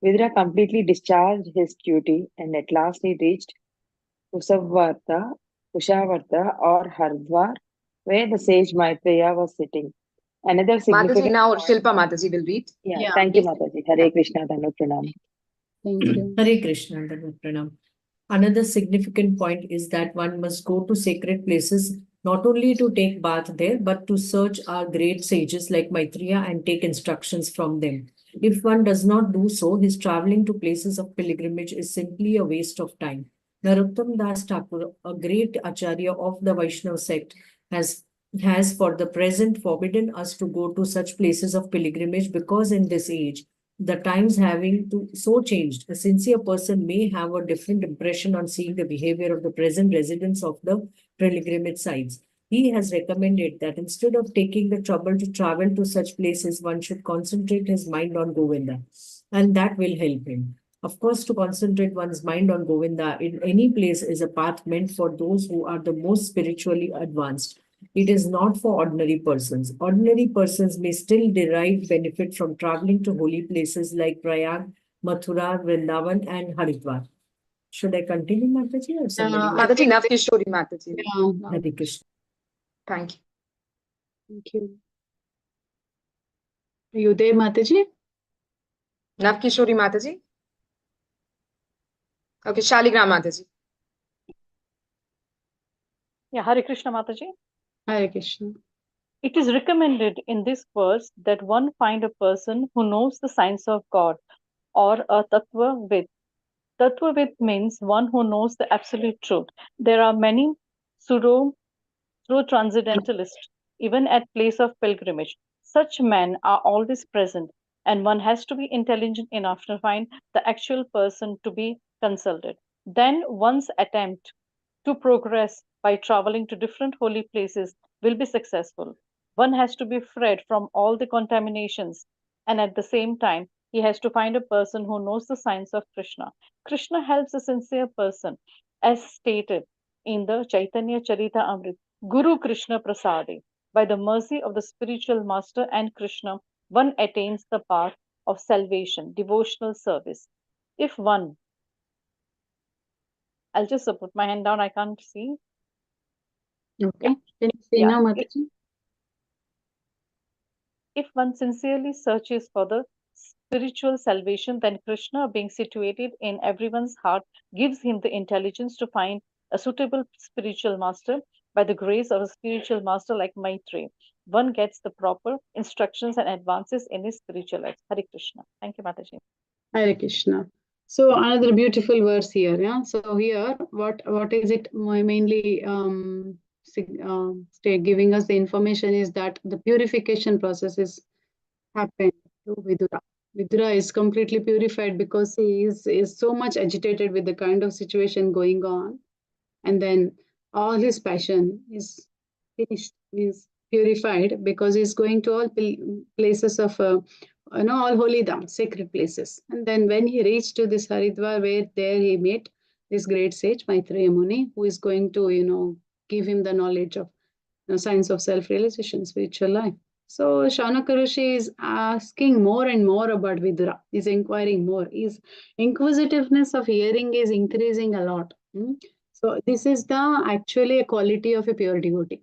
Vidura completely discharged his duty and at last he reached Kushavarta or Hardwar, where the sage Maitreya was sitting. Another Mataji, significant now point. Shilpa Mataji will read. Yeah, thank you, Mataji. Hare Krishna, Dhanur Pranam. Thank you. Hare Krishna, Dhanur Pranam. Another significant point is that one must go to sacred places not only to take bath there, but to search our great sages like Maitreya and take instructions from them. If one does not do so, his traveling to places of pilgrimage is simply a waste of time. Narottam Das Thakur, a great acharya of the Vaishnava sect, has for the present forbidden us to go to such places of pilgrimage because in this age, the times having to so changed, a sincere person may have a different impression on seeing the behavior of the present residents of the pilgrimage sites. He has recommended that instead of taking the trouble to travel to such places, one should concentrate his mind on Govinda, and that will help him. Of course, to concentrate one's mind on Govinda in any place is a path meant for those who are the most spiritually advanced. It is not for ordinary persons. Ordinary persons may still derive benefit from traveling to holy places like Prayag, Mathura, Vrindavan, and Haridwar. Should I continue, Mataji, or somebody? Mataji, Navkishori Mataji. Yeah. Hare Krishna. Thank you. Thank you. Are you there, Mataji? Navkishori Mataji. Okay, Shaligram Mataji. Yeah, Hare Krishna Mataji. Hare Krishna. It is recommended in this verse that one find a person who knows the science of God or a Tattva-vid. Tattva-vid means one who knows the absolute truth. There are many transcendentalists, even at place of pilgrimage. Such men are always present, and one has to be intelligent enough to find the actual person to be consulted. Then one's attempt to progress by traveling to different holy places will be successful. One has to be freed from all the contaminations, and at the same time, he has to find a person who knows the science of Krishna. Krishna helps a sincere person, as stated in the Chaitanya Charita Amrit, Guru Krishna Prasade. By the mercy of the spiritual master and Krishna, one attains the path of salvation, devotional service. If one, I'll just put my hand down, I can't see. Okay. Can you see now, Mataji? If one sincerely searches for the spiritual salvation, then Krishna, being situated in everyone's heart, gives him the intelligence to find a suitable spiritual master. By the grace of a spiritual master like Maitreya, one gets the proper instructions and advances in his spiritual life. Hare Krishna. Thank you, Mataji. Hare Krishna. So another beautiful verse here. Yeah. So here, what is it mainly giving us the information is that the purification process is happened to Vidura. Vidura is completely purified because he is so much agitated with the kind of situation going on, and then all his passion is finished, means purified, because he's going to all places of all holy dham, sacred places. And then when he reached to this Haridwar, where there he met this great sage Maitreya Muni, who is going to give him the knowledge of science of self-realization, spiritual life. So Shaunaka Rishi is asking more and more about Vidura. He's inquiring more. His inquisitiveness of hearing is increasing a lot. So this is actually a quality of a pure devotee.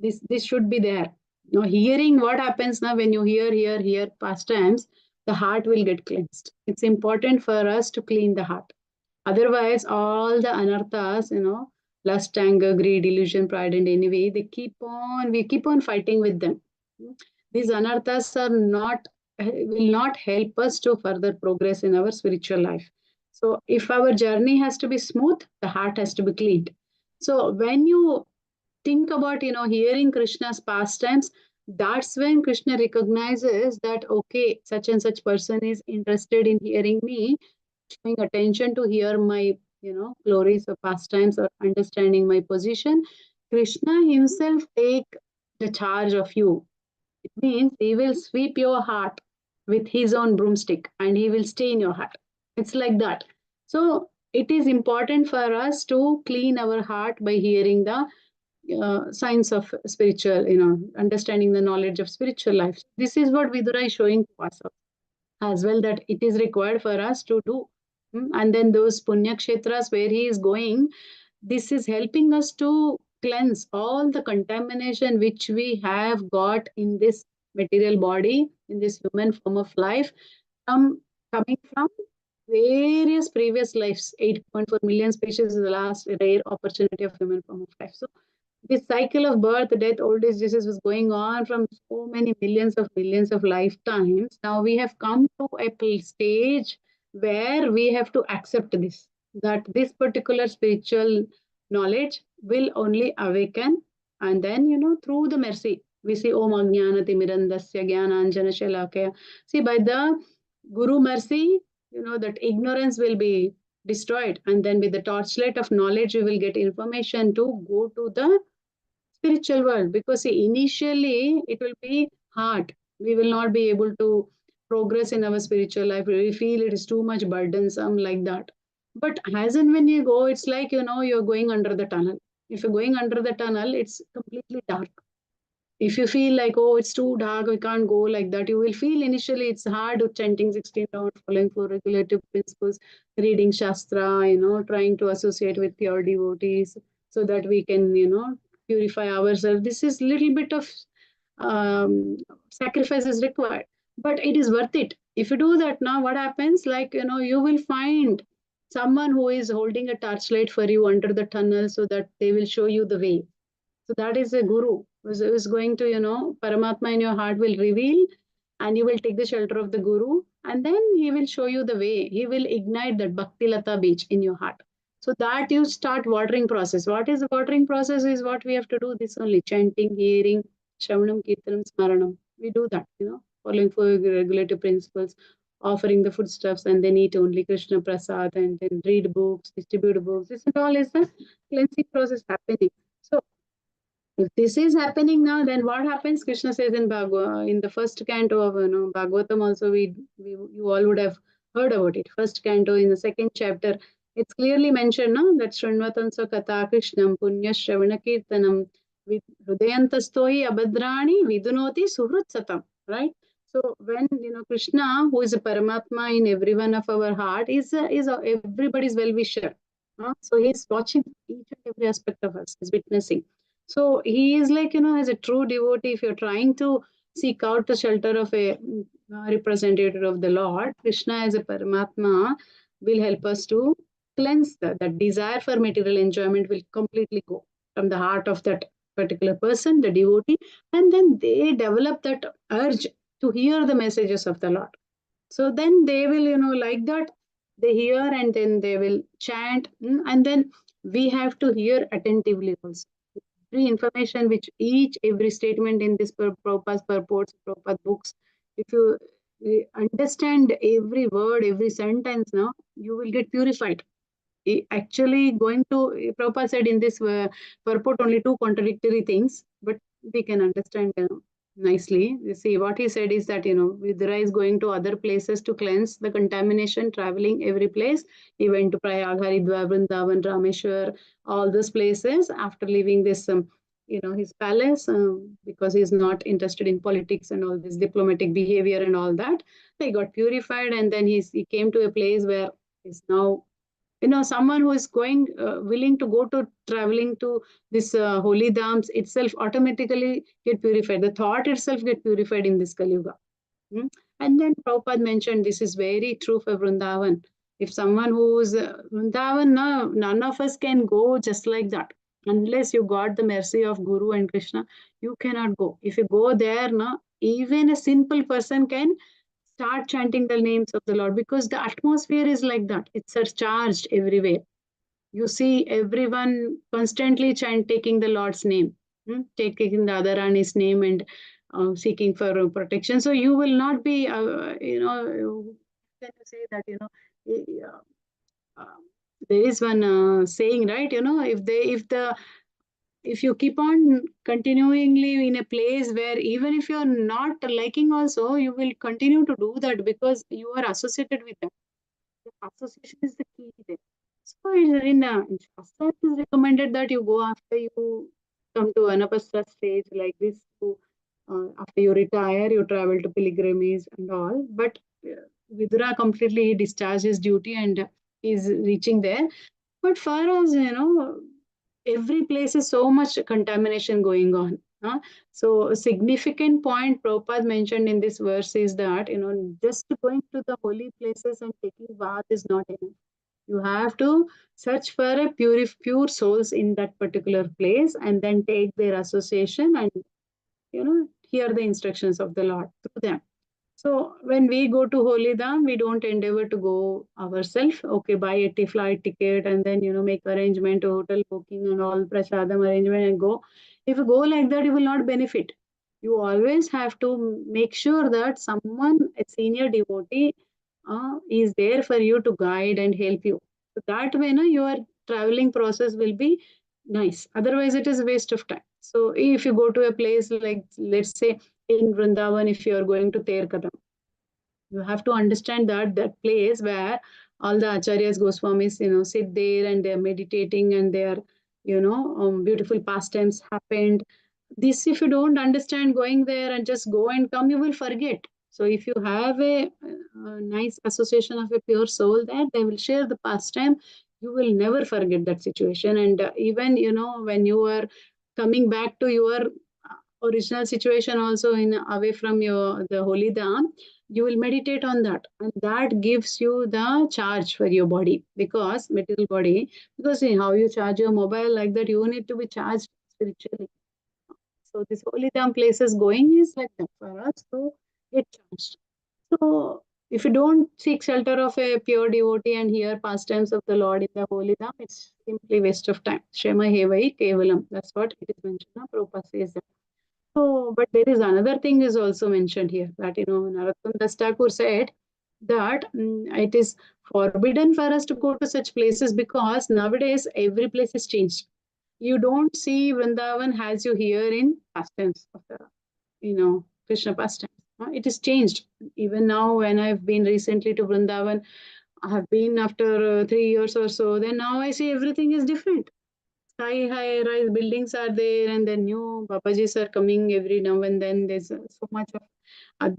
This should be there. Hearing, what happens now when you hear pastimes, the heart will get cleansed. It's important for us to clean the heart. Otherwise, all the anarthas, lust, anger, greed, illusion, pride, and envy, we keep on fighting with them. These anarthas will not help us to further progress in our spiritual life. So if our journey has to be smooth, the heart has to be cleaned. So when you think about, hearing Krishna's pastimes, that's when Krishna recognizes that, okay, such and such person is interested in hearing me, paying attention to hear my, glories or pastimes or understanding my position. Krishna himself take the charge of you. It means he will sweep your heart with his own broomstick and he will stay in your heart. It's like that. So it is important for us to clean our heart by hearing the science of spiritual, understanding the knowledge of spiritual life. This is what Vidura is showing to us as well, that it is required for us to do. And then those punya kshetras where he is going, this is helping us to cleanse all the contamination which we have got in this material body, in this human form of life, coming from various previous lives. 8.4 million species is the last rare opportunity of human form of life. So this cycle of birth, death, old age disease was going on from so many millions of lifetimes. Now we have come to a stage where we have to accept this, that this particular spiritual knowledge will only awaken. And then, through the mercy, we see Om Ajnanati Mirandasya Jnananjana Shalakaya. See, by the Guru mercy, that ignorance will be destroyed. And then with the torchlight of knowledge, we will get information to go to the spiritual world. Because see, initially it will be hard. We will not be able to progress in our spiritual life. We feel it is too much burdensome, like that. But as and when you go, it's like, you're going under the tunnel. If you're going under the tunnel, it's completely dark. If you feel like, oh, it's too dark, we can't go, like that, you will feel initially it's hard chanting 16 rounds, following 4 regulative principles, reading Shastra, trying to associate with pure devotees so that we can, purify ourselves. This is little bit of sacrifice is required, but it is worth it. If you do that, now what happens? Like, you will find someone who is holding a torchlight for you under the tunnel so that they will show you the way. So that is a guru who is going to, Paramatma in your heart will reveal, and you will take the shelter of the guru, and then he will show you the way. He will ignite that Bhakti Lata beach in your heart. So that you start watering process. What is the watering process is what we have to do. This only chanting, hearing, Shravanam, Kirtanam, Smaranam. We do that, following 4 regulative principles, offering the foodstuffs, and then eat only Krishna Prasad, and then read books, distribute books. This all is the cleansing process happening. So if this is happening now, then what happens? Krishna says in in the first canto of Bhagavatam also, you all would have heard about it. First canto in the second chapter, it's clearly mentioned now that Shrunvatansa Katha Krishnam Punya Shravana Kirtanam Hrudayantastohi Abhadrani Vidunoti Suhrut Satam. Right? So when Krishna, who is a Paramatma in every one of our heart, is everybody's well-wisher. So he's watching each and every aspect of us, he's witnessing. So he is like, as a true devotee, if you're trying to seek out the shelter of a representative of the Lord, Krishna as a Paramatma will help us to cleanse that desire for material enjoyment will completely go from the heart of that particular person, the devotee, and then they develop that urge to hear the messages of the Lord. So then they will, like that, they hear and then they will chant, and then we have to hear attentively also. Every information which every statement in this Prabhupada's purports, Prabhupada books, if you understand every word, every sentence, now you will get purified. Actually, Prabhupada said in this purport only 2 contradictory things, but we can understand nicely. You see, what he said is that, Vidura is going to other places to cleanse the contamination, traveling every place. He went to Prayag, Haridwar, Vrindavan, Rameshwar, all those places after leaving this, his palace, because he's not interested in politics and all this diplomatic behavior and all that. He got purified, and then he came to a place where he's now, someone who is going, willing to go to traveling to this holy dhams itself automatically get purified. The thought itself get purified in this Kali Yuga. And then Prabhupada mentioned this is very true for Vrindavan. If someone who's Vrindavan, none of us can go just like that. Unless you got the mercy of Guru and Krishna, you cannot go. If you go there, even a simple person can start chanting the names of the Lord, because the atmosphere is like that. It's charged everywhere. You see everyone constantly taking the Lord's name, taking the Adharani's name and seeking for protection. So you will not be, you can say that, there is one saying, right? If you keep on continually in a place where even if you're not liking also, you will continue to do that because you are associated with them. The association is the key there. So in Shastra, it is recommended that you go after you come to Anapasta stage like this. After you retire, you travel to pilgrimage and all. But Vidura completely discharged his duty and is reaching there. But for us, every place is so much contamination going on. So a significant point Prabhupada mentioned in this verse is that, just going to the holy places and taking bath is not enough. You have to search for a pure souls in that particular place and then take their association and, hear the instructions of the Lord through them. So when we go to Holy Dham, we don't endeavor to go ourselves. Okay, buy a flight ticket and then make arrangement, hotel booking and all prasadam arrangement and go. If you go like that, you will not benefit. You always have to make sure that someone, a senior devotee, is there for you to guide and help you. So that way, your traveling process will be nice. Otherwise, it is a waste of time. So if you go to a place like, let's say, in Vrindavan, if you are going to Terkadam, you have to understand that that place where all the acharyas, Goswamis, sit there and they're meditating and their, beautiful pastimes happened. This, if you don't understand going there and just go and come, you will forget. So if you have a nice association of a pure soul there, they will share the pastime. You will never forget that situation. And even, when you are coming back to your original situation also in away from the holy dham, you will meditate on that, and that gives you the charge for your body, because material body, because see, how you charge your mobile like that, you need to be charged spiritually. So this holy dham places going is like that for us to get charged. So if you don't seek shelter of a pure devotee and hear pastimes of the Lord in the holy dham, it's simply waste of time. Shema hevai kevalam. That's what it is mentioned. Prabhupada says that. So, but there is another thing is also mentioned here that, Narottam Das Thakur said that it is forbidden for us to go to such places because nowadays every place is changed. You don't see Vrindavan as you hear in pastimes of the, Krishna pastimes. It is changed. Even now, when I've been recently to Vrindavan, I have been after 3 years or so, then now I see everything is different. High rise buildings are there, and then new Babajis are coming every now and then. There's so much of,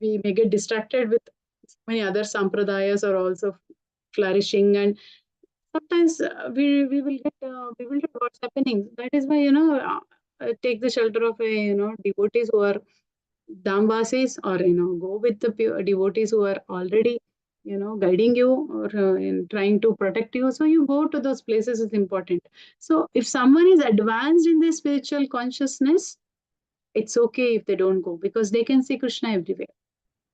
we may get distracted with so many other sampradayas are also flourishing, and sometimes we will get bewildered what's happening. That is why, take the shelter of a, devotees who are Damvasis, or, go with the pure devotees who are already, guiding you or in trying to protect you. So you go to those places is important. So if someone is advanced in their spiritual consciousness, it's okay if they don't go because they can see Krishna everywhere.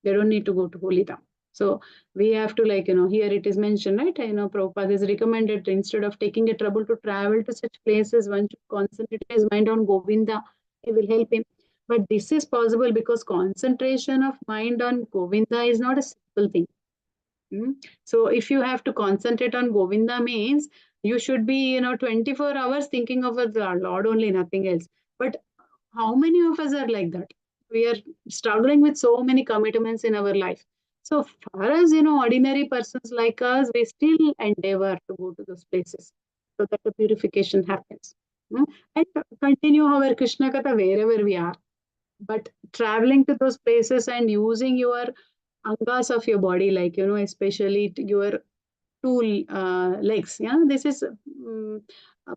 They don't need to go to Holy Dham. So we have to here it is mentioned, right? Prabhupada is recommended instead of taking a trouble to travel to such places, one should concentrate his mind on Govinda. It will help him. But this is possible because concentration of mind on Govinda is not a simple thing. So if you have to concentrate on Govinda means you should be, 24 hours thinking of the Lord only, nothing else. But how many of us are like that? We are struggling with so many commitments in our life. So for us, ordinary persons like us, we still endeavor to go to those places so that the purification happens. And continue our Krishna Katha wherever we are. But traveling to those places and using your angas of your body, like, especially your two legs. Yeah, this is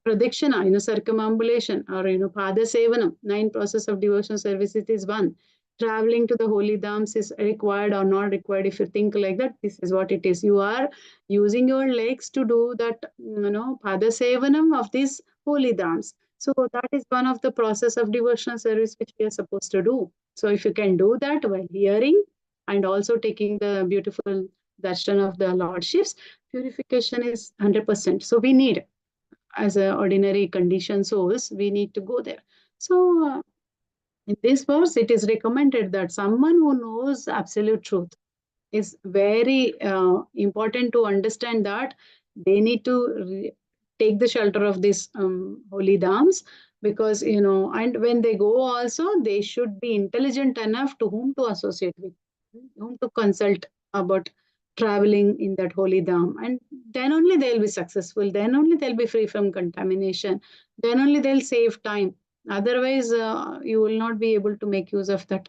pradikshina, circumambulation, or, pada sevanam, 9 process of devotional service. It is one. Traveling to the holy dhams is required or not required. If you think like that, this is what it is. You are using your legs to do that, pada sevanam of these holy dhams. So that is one of the process of devotional service which we are supposed to do. So if you can do that while hearing and also taking the beautiful darshan of the lordships, purification is 100%. So we need, as a ordinary conditioned souls, we need to go there. So in this verse, it is recommended that someone who knows absolute truth is very important to understand that they need to take the shelter of these holy dhams, because, and when they go also, they should be intelligent enough to whom to associate with, whom to consult about traveling in that holy dham, and then only they'll be successful, then only they'll be free from contamination, then only they'll save time. Otherwise, you will not be able to make use of that,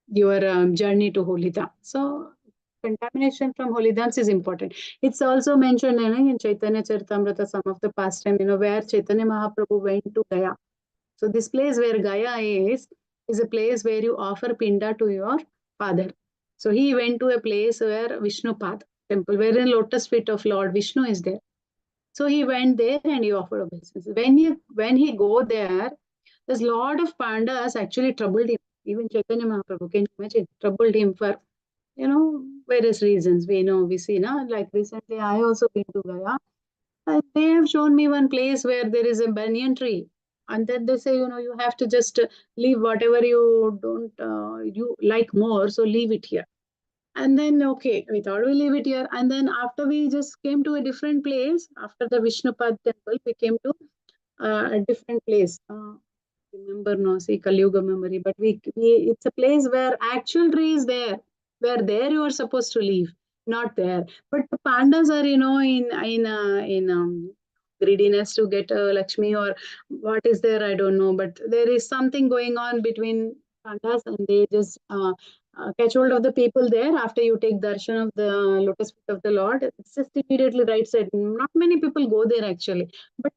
your journey to holy dham. So contamination from holy dhams is important. It's also mentioned in Chaitanya Charitamrita, some of the pastime, where Chaitanya Mahaprabhu went to Gaya. So this place where Gaya is a place where you offer pinda to your father. So he went to a place where Vishnu Pad temple, where in lotus feet of Lord Vishnu is there. So he went there and he offered obeisance. When he go there, there's a lot of pandas actually troubled him. Even Chaitanya Mahaprabhu, can you imagine, troubled him for various reasons. We see now, like recently I also been to Gaya. They have shown me one place where there is a banyan tree, and then they say, you have to just leave whatever you don't you like more, so leave it here. And then okay, we thought we leave it here, and then after we just came to a different place after the Vishnupad temple, we came to a different place. Remember, no, see Kalyuga memory, but we it's a place where actual tree is there, where there you are supposed to leave, not there. But the pandas are, in greediness to get Lakshmi, or what is there, I don't know. But there is something going on between pandas, and they just catch hold of the people there after you take darshan of the lotus feet of the Lord. It's just immediately right side. Not many people go there actually, but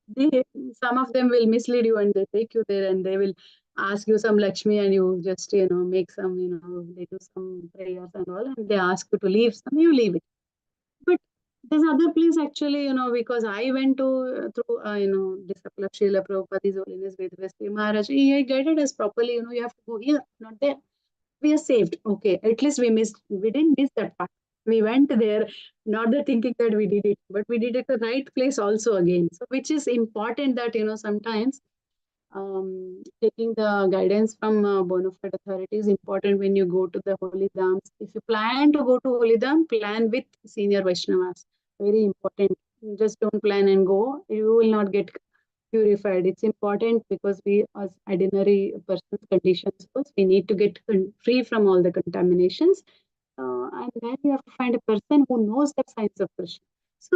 some of them will mislead you and they take you there and they will ask you some Lakshmi, and you just make some, they do some prayers and all, and they ask you to leave some, you leave it. But there's other place actually, because I went to through disciple of Srila Prabhupada, His Holiness Vedavasti Maharaj. He guided us properly. You have to go here, not there. We are saved. Okay, at least we didn't miss that part. We went there, not the thinking that we did it, but we did it at the right place also again. So which is important that, sometimes taking the guidance from bona fide authority is important when you go to the holy dhams. If you plan to go to holy dham, plan with senior Vaishnavas. Very important. Just don't plan and go. You will not get purified. It's important because we, as ordinary persons, conditions, we need to get free from all the contaminations. And then you have to find a person who knows the science of Krishna. So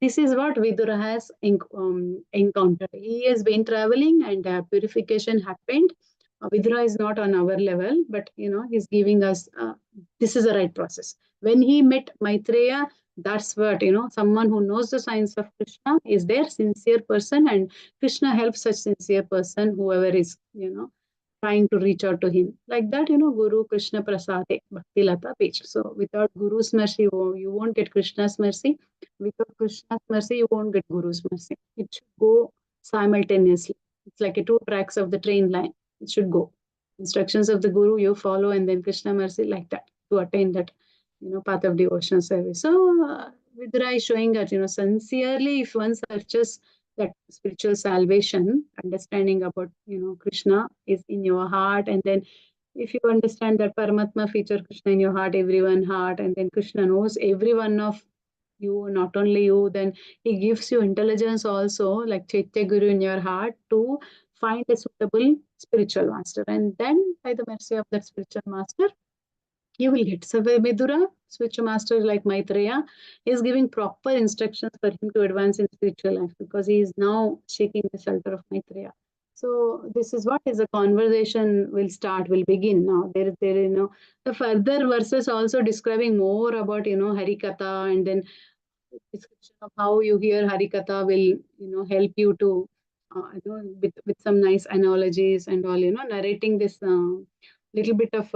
this is what Vidura has encountered. He has been traveling and purification happened. Vidura is not on our level, but he's giving us this is the right process. When he met Maitreya, that's what, someone who knows the science of Krishna is their sincere person, and Krishna helps such sincere person, whoever is, trying to reach out to him. Like that, Guru Krishna Prasade, Bhakti Lata page. So without Guru's mercy, you won't get Krishna's mercy. Without Krishna's mercy, you won't get Guru's mercy. It should go simultaneously. It's like a two tracks of the train line. It should go. Instructions of the Guru you follow, and then Krishna mercy, like that, to attain that, path of devotional service. So Vidura is showing that, sincerely, if one searches that spiritual salvation, understanding about, Krishna is in your heart, and then if you understand that Paramatma feature Krishna in your heart, everyone heart, and then Krishna knows every one of you, not only you, then he gives you intelligence also, like Chaitya Guru in your heart, to find a suitable spiritual master. And then by the mercy of that spiritual master, you will get. So Vidura, spiritual master like Maitreya, is giving proper instructions for him to advance in spiritual life, because he is now shaking the shelter of Maitreya. So this is what is a conversation will begin now. There, the further verses also describing more about, Harikatha, and then description of how you hear Harikatha will, help you to, with some nice analogies and all, narrating this little bit of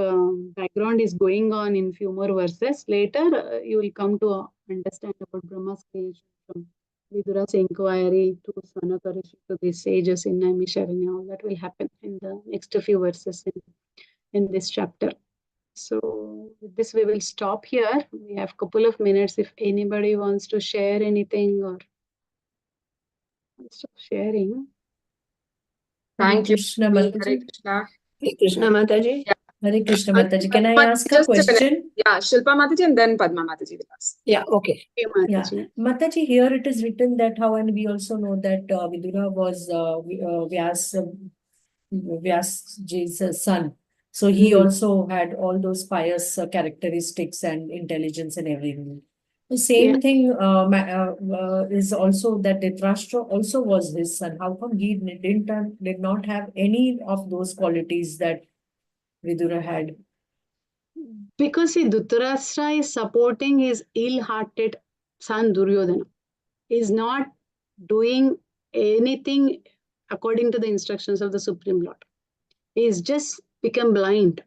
background is going on in few more verses. Later, you will come to understand about Brahma's creation, from Vidura's inquiry to Sanaka Rishi to the sages in Naimisharanya. All that will happen in the next few verses in this chapter. So with this, we will stop here. We have a couple of minutes if anybody wants to share anything or wants to sharing. Thank you. Krishna Hare Mataji. Krishna. Hare Krishna Mataji. Yeah. Hare Krishna Mataji. Can I ask a Just a minute. question? Yeah, Shilpa Mataji and then Padma Mataji will ask. Yeah, okay. Yeah, Mataji, here it is written that how, and we also know that Vidura was Vyas's son. So he also had all those pious characteristics and intelligence and everything. The same thing is also that Dhritarashtra also was his son. How come he did not have any of those qualities that Vidura had? Because see, Dhritarashtra is supporting his ill-hearted son Duryodhana. He is not doing anything according to the instructions of the Supreme Lord. He is just become blind.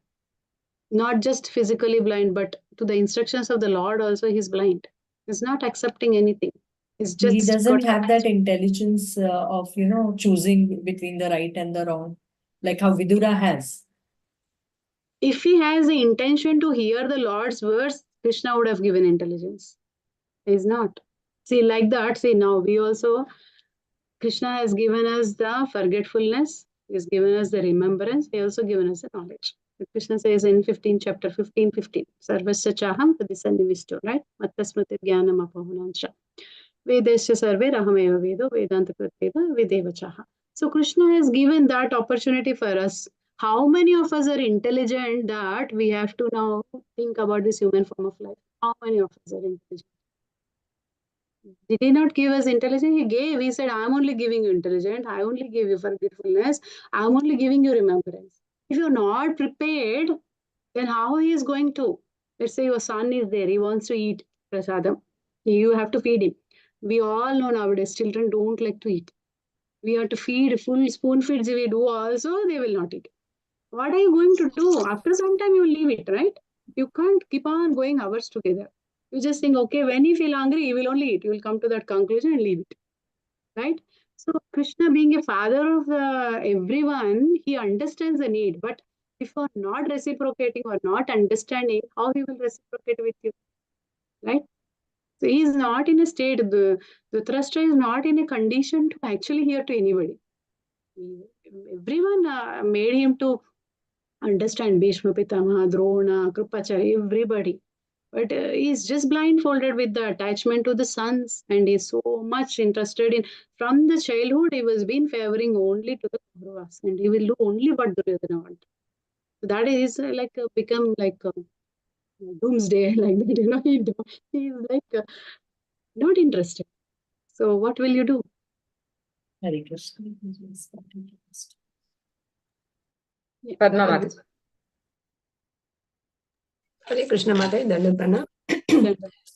Not just physically blind, but to the instructions of the Lord also he is blind. He's not accepting anything. He's just He doesn't have that intelligence of, choosing between the right and the wrong, like how Vidura has. If he has the intention to hear the Lord's words, Krishna would have given intelligence. He's not. See, like that, see, now we also, Krishna has given us the forgetfulness, he has given us the remembrance, he also given us the knowledge. Krishna says in chapter 15:15, Sarvasya chaham padisannivisto, right? Mattasmriti jnanam apahunancha. Vedesya sarve rahameva vedo vedanta pratveda videva chaha. So Krishna has given that opportunity for us. How many of us are intelligent that we have to now think about this human form of life? How many of us are intelligent? Did he not give us intelligence? He gave. He said, I'm only giving you intelligence. I only give you forgetfulness. I'm only giving you remembrance. If you're not prepared, then how he is going to? Let's say your son is there. He wants to eat prasadam. You have to feed him. We all know nowadays children don't like to eat. We have to feed, full spoon feeds we do also, they will not eat. What are you going to do? After some time you will leave it, right? You can't keep on going hours together. You just think, okay, when you feel hungry, you will only eat. You will come to that conclusion and leave it, right? So Krishna being a father of everyone, he understands the need. But if you are not reciprocating or not understanding, how he will reciprocate with you, right? So he is not in a state, the Dhritarashtra is not in a condition to actually hear to anybody. Everyone made him to understand Bhishma Pitamaha, Drona, Krupacharya, everybody. But he's just blindfolded with the attachment to the sons, and he's so much interested in, from the childhood, he was been favoring only to the Kauravas, and he will do only what Duryodhana wants. So that is like become like doomsday, like that, he's like not interested. So what will you do? Hare Krishna. Padma Mataji. Hare Krishna Mataji, Dandaprana.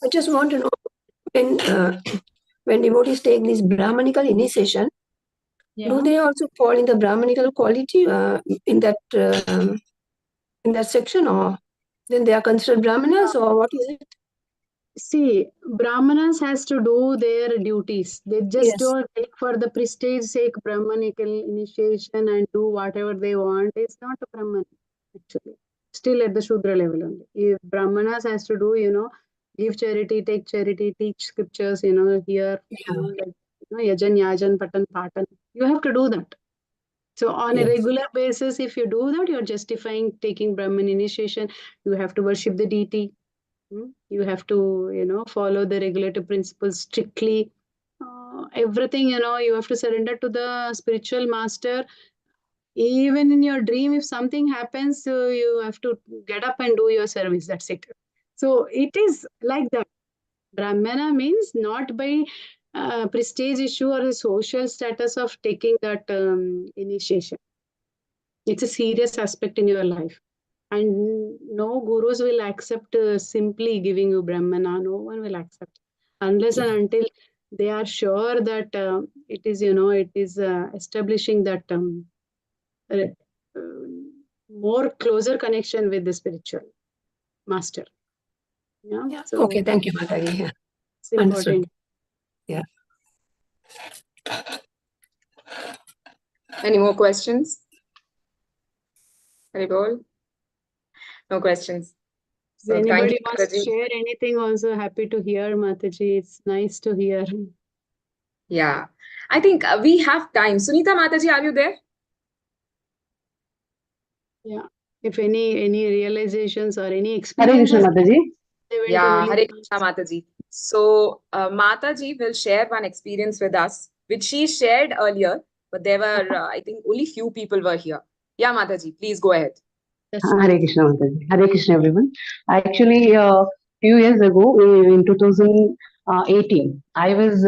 I just want to know when devotees take this Brahmanical initiation, do they also fall in the Brahmanical quality in that section, or then they are considered Brahmanas, or what is it? See, Brahmanas has to do their duties. They just don't take for the prestige sake Brahmanical initiation and do whatever they want. It's not a Brahman, actually. Still at the Shudra level only. If Brahmanas has to do, give charity, take charity, teach scriptures, here, yajan, yajan, patan, patan. You have to do that. So on a regular basis, if you do that, you're justifying taking Brahman initiation. You have to worship the deity. You have to, follow the regulative principles strictly. Everything, you have to surrender to the spiritual master. Even in your dream, if something happens, you have to get up and do your service. That's it. So it is like that. Brahmana means not by prestige issue or the social status of taking that initiation. It's a serious aspect in your life. And no gurus will accept simply giving you Brahmana. No one will accept. Unless and until they are sure that it is, it is establishing that more closer connection with the spiritual master. Yeah. So Okay, thank you, Mataji. Yeah. it's important. Yeah. Any more questions? Haribol? No questions. If So thank anybody you, wants to Mataji. share anything, also happy to hear, Mataji. It's nice to hear. Yeah, I think we have time. Sunita Mataji, are you there? Yeah. If any realizations or any Hare Krishna experiences, Mataji. Yeah, Hare Krishna Mataji. So Mataji will share one experience with us, which she shared earlier, but there were, I think, only few people were here. Yeah, Mataji, please go ahead. Hare Krishna, Mataji. Hare Krishna, everyone. Actually, few years ago, in 2018, I was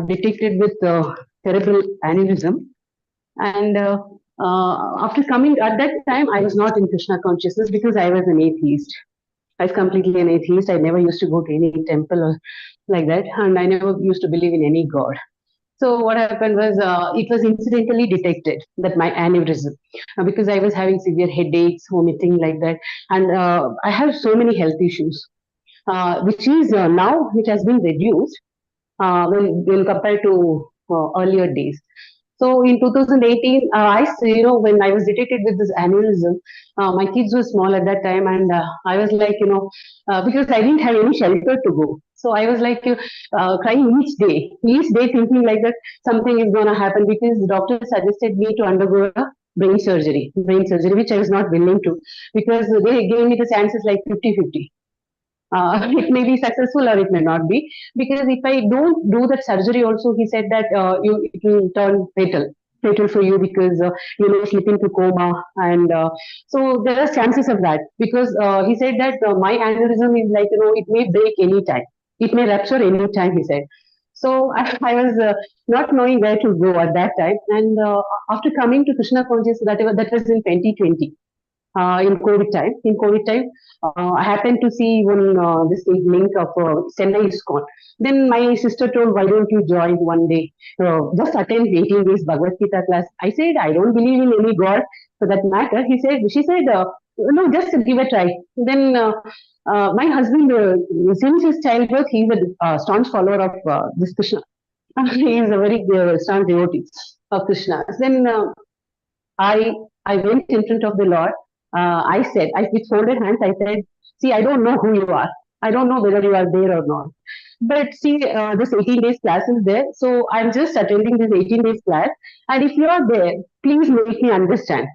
detected with cerebral aneurysm, and after coming at that time, I was not in Krishna consciousness because I was an atheist. I was completely an atheist. I never used to go to any temple or like that, and I never used to believe in any god. So what happened was it was incidentally detected that my aneurysm, because I was having severe headaches, vomiting like that, and I have so many health issues, which is now which has been reduced when compared to earlier days. So in 2018, when I was detected with this aneurysm, my kids were small at that time, and I was like, because I didn't have any shelter to go. So I was like crying each day thinking like that something is going to happen because the doctor suggested me to undergo a brain surgery, which I was not willing to because they gave me the chances like 50-50. It may be successful or it may not be because if I don't do that surgery also he said that it will turn fatal for you because you may slip into coma and so there are chances of that because he said that my aneurysm is like it may break any time, it may rupture any time, he said. So I was not knowing where to go at that time, and after coming to Krishna consciousness, that was in 2020 in COVID time. In COVID time, I happened to see one this link of Chennai ISKCON. Then my sister told, "Why don't you join one day? Just attend 18 days Bhagavad Gita class." I said, "I don't believe in any god for that matter." She said, "No, just give a try." Then my husband, since his childbirth, he's a staunch follower of this Krishna. He is a very staunch devotee of Krishna. Then I I went in front of the Lord. I said, with folded hands, I said, "See, I don't know who you are. I don't know whether you are there or not. But see, this 18 days class is there. So I'm just attending this 18 days class. And if you are there, please make me understand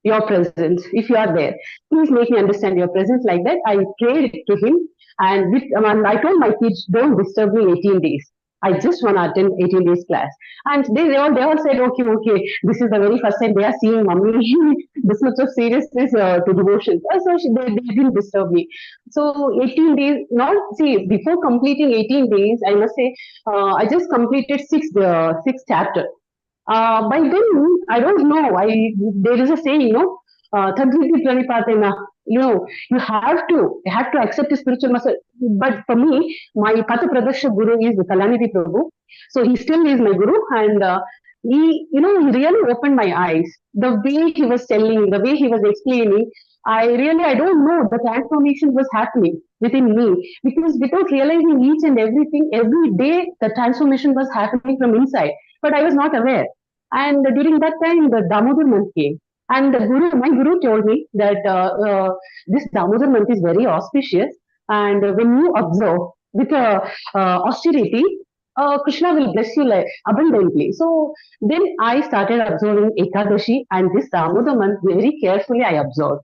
your presence. If you are there, please make me understand your presence." Like that, I prayed to him. And I told my kids, "Don't disturb me 18 days. I just want to attend 18 days class." And they all said, "Okay, okay." This is the very first time they are seeing mommy this much of seriousness to devotion. They didn't disturb me. So 18 days, not see, before completing 18 days, I must say, I just completed six chapter. By then, I don't know. There is a saying, "Tadviti pranipatena." You have to accept the spiritual muscle. But for me, my Pata Pradasha Guru is Kalanidhi Prabhu. So he still is my Guru, and he really opened my eyes. The way he was telling, the way he was explaining, I don't know, the transformation was happening within me because without realizing each and everything, every day the transformation was happening from inside, but I was not aware. And during that time, the Damodar month came. And my guru told me that this Damodar month is very auspicious, and when you observe with austerity, Krishna will bless you like abundantly. So then I started observing Ekadashi and this Damodar month very carefully. I observed,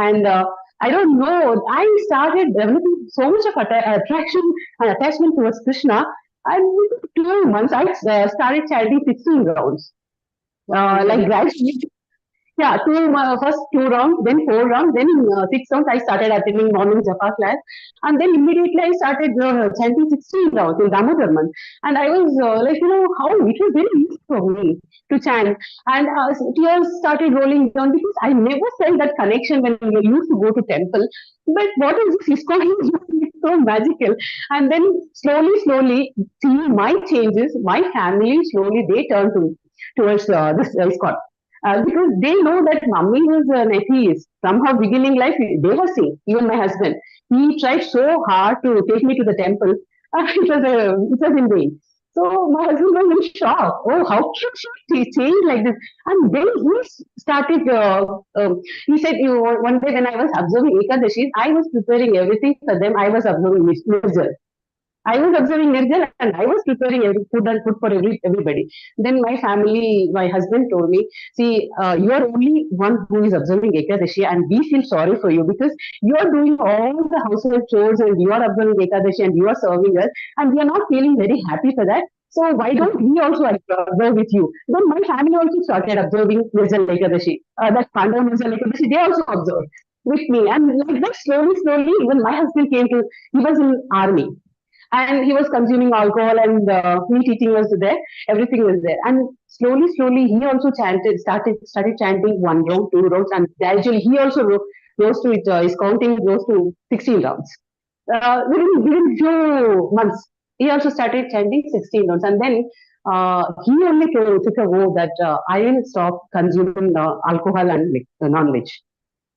and I don't know. I started developing so much of attraction and attachment towards Krishna. And within 12 months, I started chanting 16 rounds. Like gradually, yeah, first 2 rounds, then 4 rounds, then in 6 rounds I started attending morning japa class, and then immediately I started chanting 16 rounds in Damodar month, and I was like, how it was very easy for me to chant, and tears started rolling down because I never felt that connection when we used to go to temple. But what is this ISKCON? It's so magical, and then slowly, seeing my changes, my family slowly they turned towards this ISKCON. Because they know that mummy was an atheist. Somehow, beginning life, they were seeing. Even my husband, he tried so hard to take me to the temple. It was in vain. So my husband was in shock. Oh, how can she change like this? And then he started. He said, one day when I was observing Ekadashi, I was preparing everything for them. I was observing Nirjal. I was observing Nirjal and I was preparing food and food for everybody. Then my family, my husband told me, "See, you are only one who is observing Ekadashi and we feel sorry for you because you are doing all the household chores and you are observing Ekadashi and you are serving us and we are not feeling very happy for that. So why don't we also observe with you? Then my family also started observing Nirjala Ekadashi. That Pandava Nirjala Ekadashi, they also observed with me. And like that, slowly, even my husband came to, he was in army. And he was consuming alcohol and meat eating was there. Everything was there. And slowly, he also started chanting 1 round, 2 rounds, and gradually he also rose to it. His counting rose to 16 rounds. Within few months, he also started chanting 16 rounds, and then he only took a vow that I will stop consuming alcohol and non-veg.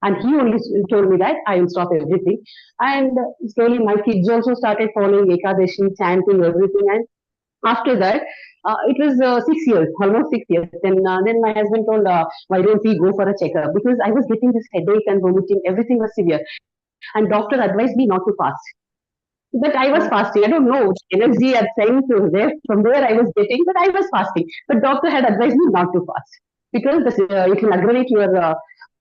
And he only told me that I will stop everything. And slowly my kids also started following Ekadashi, chanting everything. And after that, it was 6 years, almost 6 years. Then my husband told, why don't we go for a checkup? Because I was getting this headache and vomiting, everything was severe. And doctor advised me not to fast. But I was fasting. I don't know the energy at saying to there from where I was getting, but I was fasting. But doctor had advised me not to fast because it will aggravate your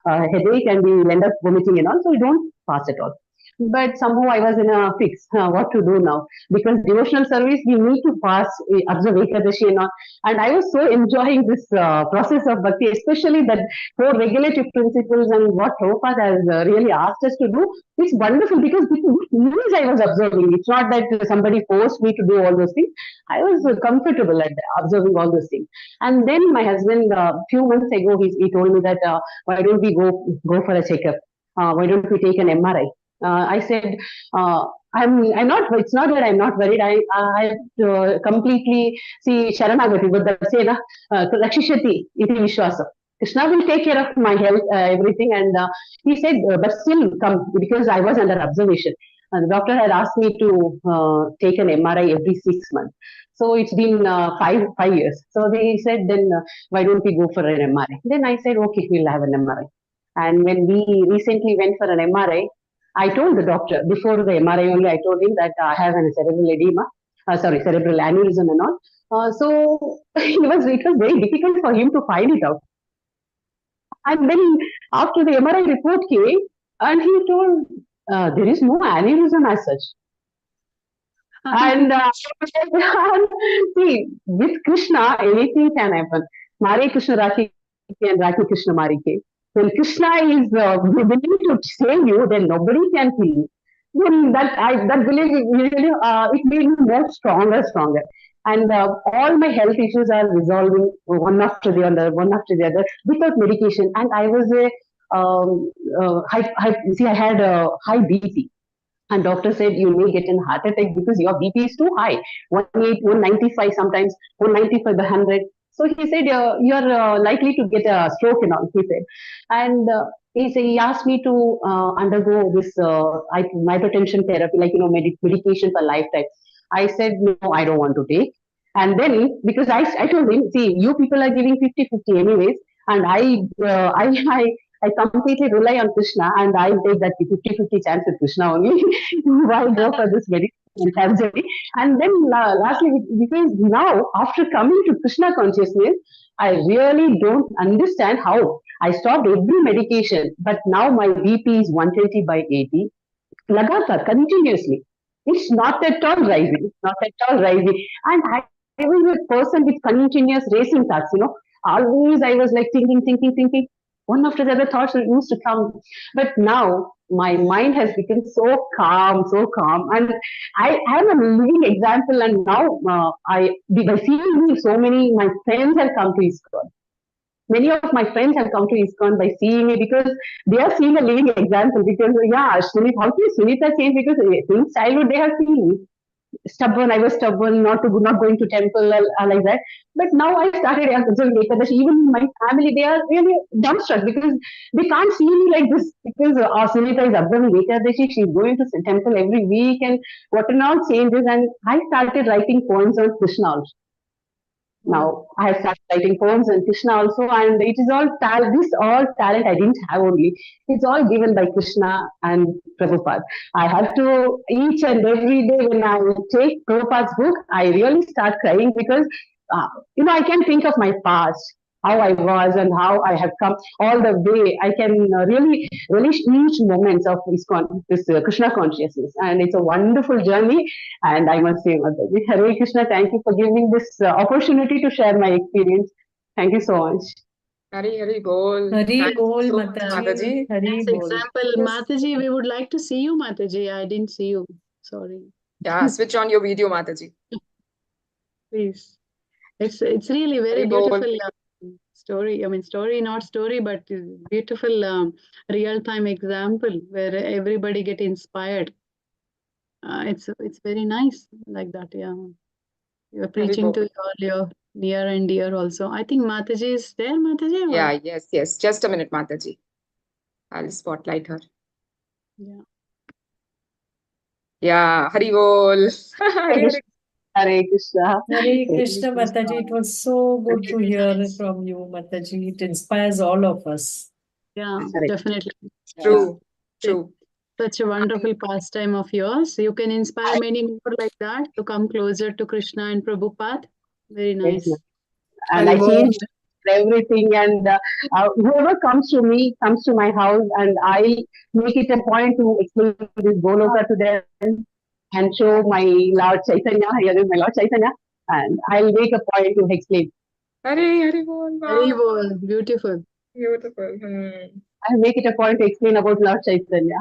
headache and you will end up vomiting and all. So you don't fast at all. But somehow I was in a fix what to do now because devotional service we need to fast, observe Ekadashi and all. And I was so enjoying this process of bhakti, especially that 4 regulative principles and what Prabhupada has really asked us to do. It's wonderful because this means I was observing. It's not that somebody forced me to do all those things. I was comfortable at observing all those things. And then my husband, few months ago, he told me that why don't we go for a checkup? Why don't we take an MRI? I said, I'm not. It's not that I'm not worried. I completely see Sharanagati, but that's say na Rakshishati iti Vishwasa. Krishna will take care of my health, everything. And he said, but still come because I was under observation. The doctor had asked me to take an MRI every 6 months. So it's been 5 years. So they said, then why don't we go for an MRI? Then I said, okay, we'll have an MRI. And when we recently went for an MRI, I told the doctor before the MRI only. I told him that I have a cerebral edema, cerebral aneurysm and all. So it was very difficult for him to find it out. And then after the MRI report came, and he told there is no aneurysm as such. And see, with Krishna, anything can happen. Mare Krishna Rakhi and Rakhi Krishna Marike. When Krishna is willing to save you, then nobody can kill you. Then that belief usually it made me more stronger. And all my health issues are resolving one after the other without medication. And I was I had a high BP. And doctor said you may get a heart attack because your BP is too high, 108, 195, sometimes 195 by 100. So he said you're likely to get a stroke and all. He said, and he asked me to undergo this hypertension therapy, like medication for lifetime. I said no, I don't want to take. And then because I told him, see, you people are giving 50-50 anyways, and I completely rely on Krishna and I'll take that 50-50 chance with Krishna only. Why go for this meditation and surgery? And then lastly, because now after coming to Krishna consciousness, I really don't understand how I stopped every medication, but now my BP is 120 by 80, lagatar, continuously. It's not at all rising. And I was a person with continuous racing thoughts, Always I was like thinking. One after the other thoughts used to come. But now my mind has become so calm. And I am a living example. And now by seeing me, so many my friends have come to ISKCON. Many of my friends have come to ISKCON by seeing me because they are seeing a living example. Because how can Sunita change? Because since childhood they have seen me. I was stubborn, not going to temple like that. But now I started observing Ekadashi. Even my family, they are really dumbstruck because they can't see me like this. Because Sunita is observing Ekadashi, she's going to temple every week and what and all changes. And I started writing poems on Krishna also. Now I have started writing poems on Krishna also, and it is all talent I didn't have only. It's all given by Krishna and Prabhupada. I have to each and every day when I take Prabhupada's book, I really start crying because I can think of my past. how I was and how I have come all the way. I can really relish each moment of this Krishna consciousness, and it's a wonderful journey. And I must say, Mataji, Hare Krishna, thank you for giving this opportunity to share my experience. Thank you so much. Hari Bol. Hari Thank you Bol, so much, Mataji. Hari As Bol. example, Mataji, we would like to see you, Mataji. I didn't see you. Sorry. Yeah, switch on your video, Mataji. Please. It's really very Hari Bol. beautiful story. I mean, story, not story, but beautiful real-time example where everybody get inspired. It's very nice like that. Yeah, you're preaching to all your near and dear also. I think Mataji is there. Mataji. Yeah, yes. Just a minute, Mataji. I'll spotlight her. Yeah. Yeah, Hari Bol. Hare Krishna. Hare Krishna, Mataji. It was so good to hear from you, Mataji. It inspires all of us. Yeah, definitely. True. Such a wonderful pastime of yours. You can inspire many more like that to come closer to Krishna and Prabhupada. Very nice. Yes, and I changed everything, and whoever comes to me, comes to my house, and I make it a point to explain this Goloka to them and show my Lord Chaitanya, here is my Lord Chaitanya, and I'll make a point to explain. Hari Bol. Hari Bol. Beautiful. Beautiful. I'll make it a point to explain about Lord Chaitanya.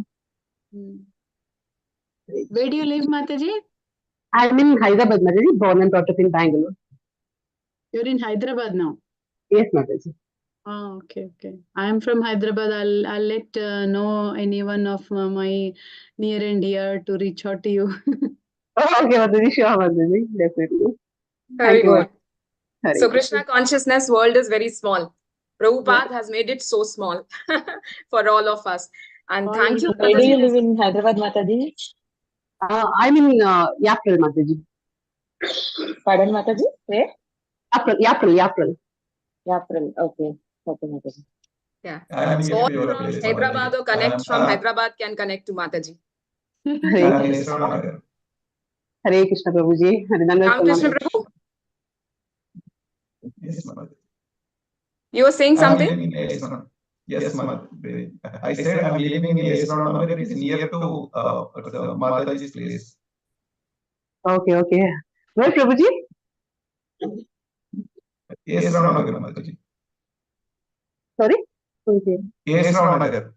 Where do you live, Mataji? I'm in Hyderabad, Mataji, born and brought up in Bangalore. You're in Hyderabad now? Yes, Mataji. Oh, okay. I am from Hyderabad. I'll let know anyone of my near and dear to reach out to you. Oh, okay, Mataji, sure, Mataji, definitely. Very Thank you, good. Mataji. So Krishna consciousness world is very small. Prabhupada has made it so small for all of us. And thank you, Where do you Mataji. live in Hyderabad, Mataji? I'm in Yapril, Mataji. Pardon, Mataji? Where? Yapril. Okay, Mataji. Yeah. I'm So near all to your from place, Hyderabad Mataji. or connect from Hyderabad can connect to Mataji. I'm in Shrimad. Hare Krishna Prabhuji. Ramakrishna Prabhu, Yes, Mataji. you were saying I'm something? living in Islam. Yes, Mataji. I said I'm living in Islam. It is near to Mataji's place. Okay. Where, Prabhuji? Islam Nagar, Mataji. Sorry? Okay. Islam Nagar.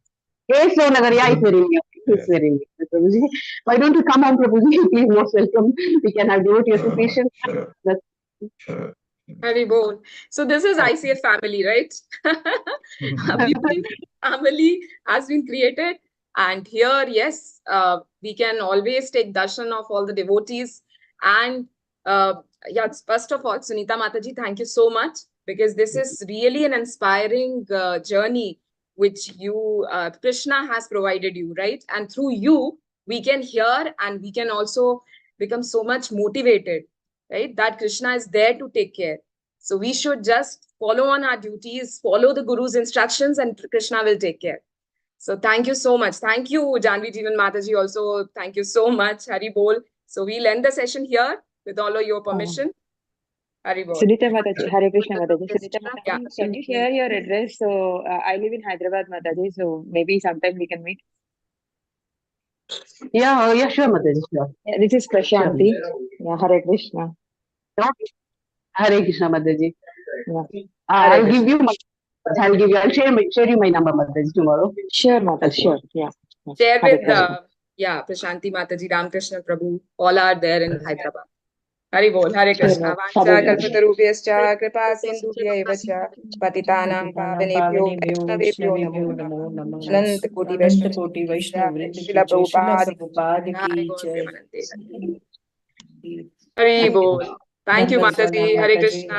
Nagar, yeah, it's very near. It's very near, Prabhuji. Why don't you come on, Prabhuji? Please, most welcome. We can have devotee association. Sure. Hari Bol. So this is ICF family, right? A beautiful family has been created. And here, yes, we can always take darshan of all the devotees. And first of all, Sunita Mataji, thank you so much, because this is really an inspiring journey which you, Krishna has provided you, right? And through you, we can hear and we can also become so much motivated, right? That Krishna is there to take care. So we should just follow on our duties, follow the Guru's instructions, and Krishna will take care. So thank you so much. Thank you, Janvi Jeevan Mataji, also. Thank you so much, Hari Bol. So we'll end the session here with all of your permission. Hari Bol. Sunita Mataji, Hare Krishna Mataji. Sunita Mataji, can you share your address? So I live in Hyderabad, Mataji. So maybe sometime we can meet. Yeah, sure, Mataji, sure. Yeah, this is Prashanti. Yeah, Hare Krishna. Hare Krishna, Mataji. Yeah. I'll share you my number, Mataji, tomorrow. Sure, Mataji, sure. Yeah. Share with Prashanti Mataji, Ramakrishna Prabhu. All are there in Hyderabad. Hari Bol, Hare Krishna. Vancha kalpatarubhyascha kripa sindhubhya eva cha patitanam pavanebhyo vaishnavebhyo namo Ananta Koti Vaishnava Srila Prabhupada Hari Bol Premanande. Hari Bol. Thank you, Mataji. Hare Krishna.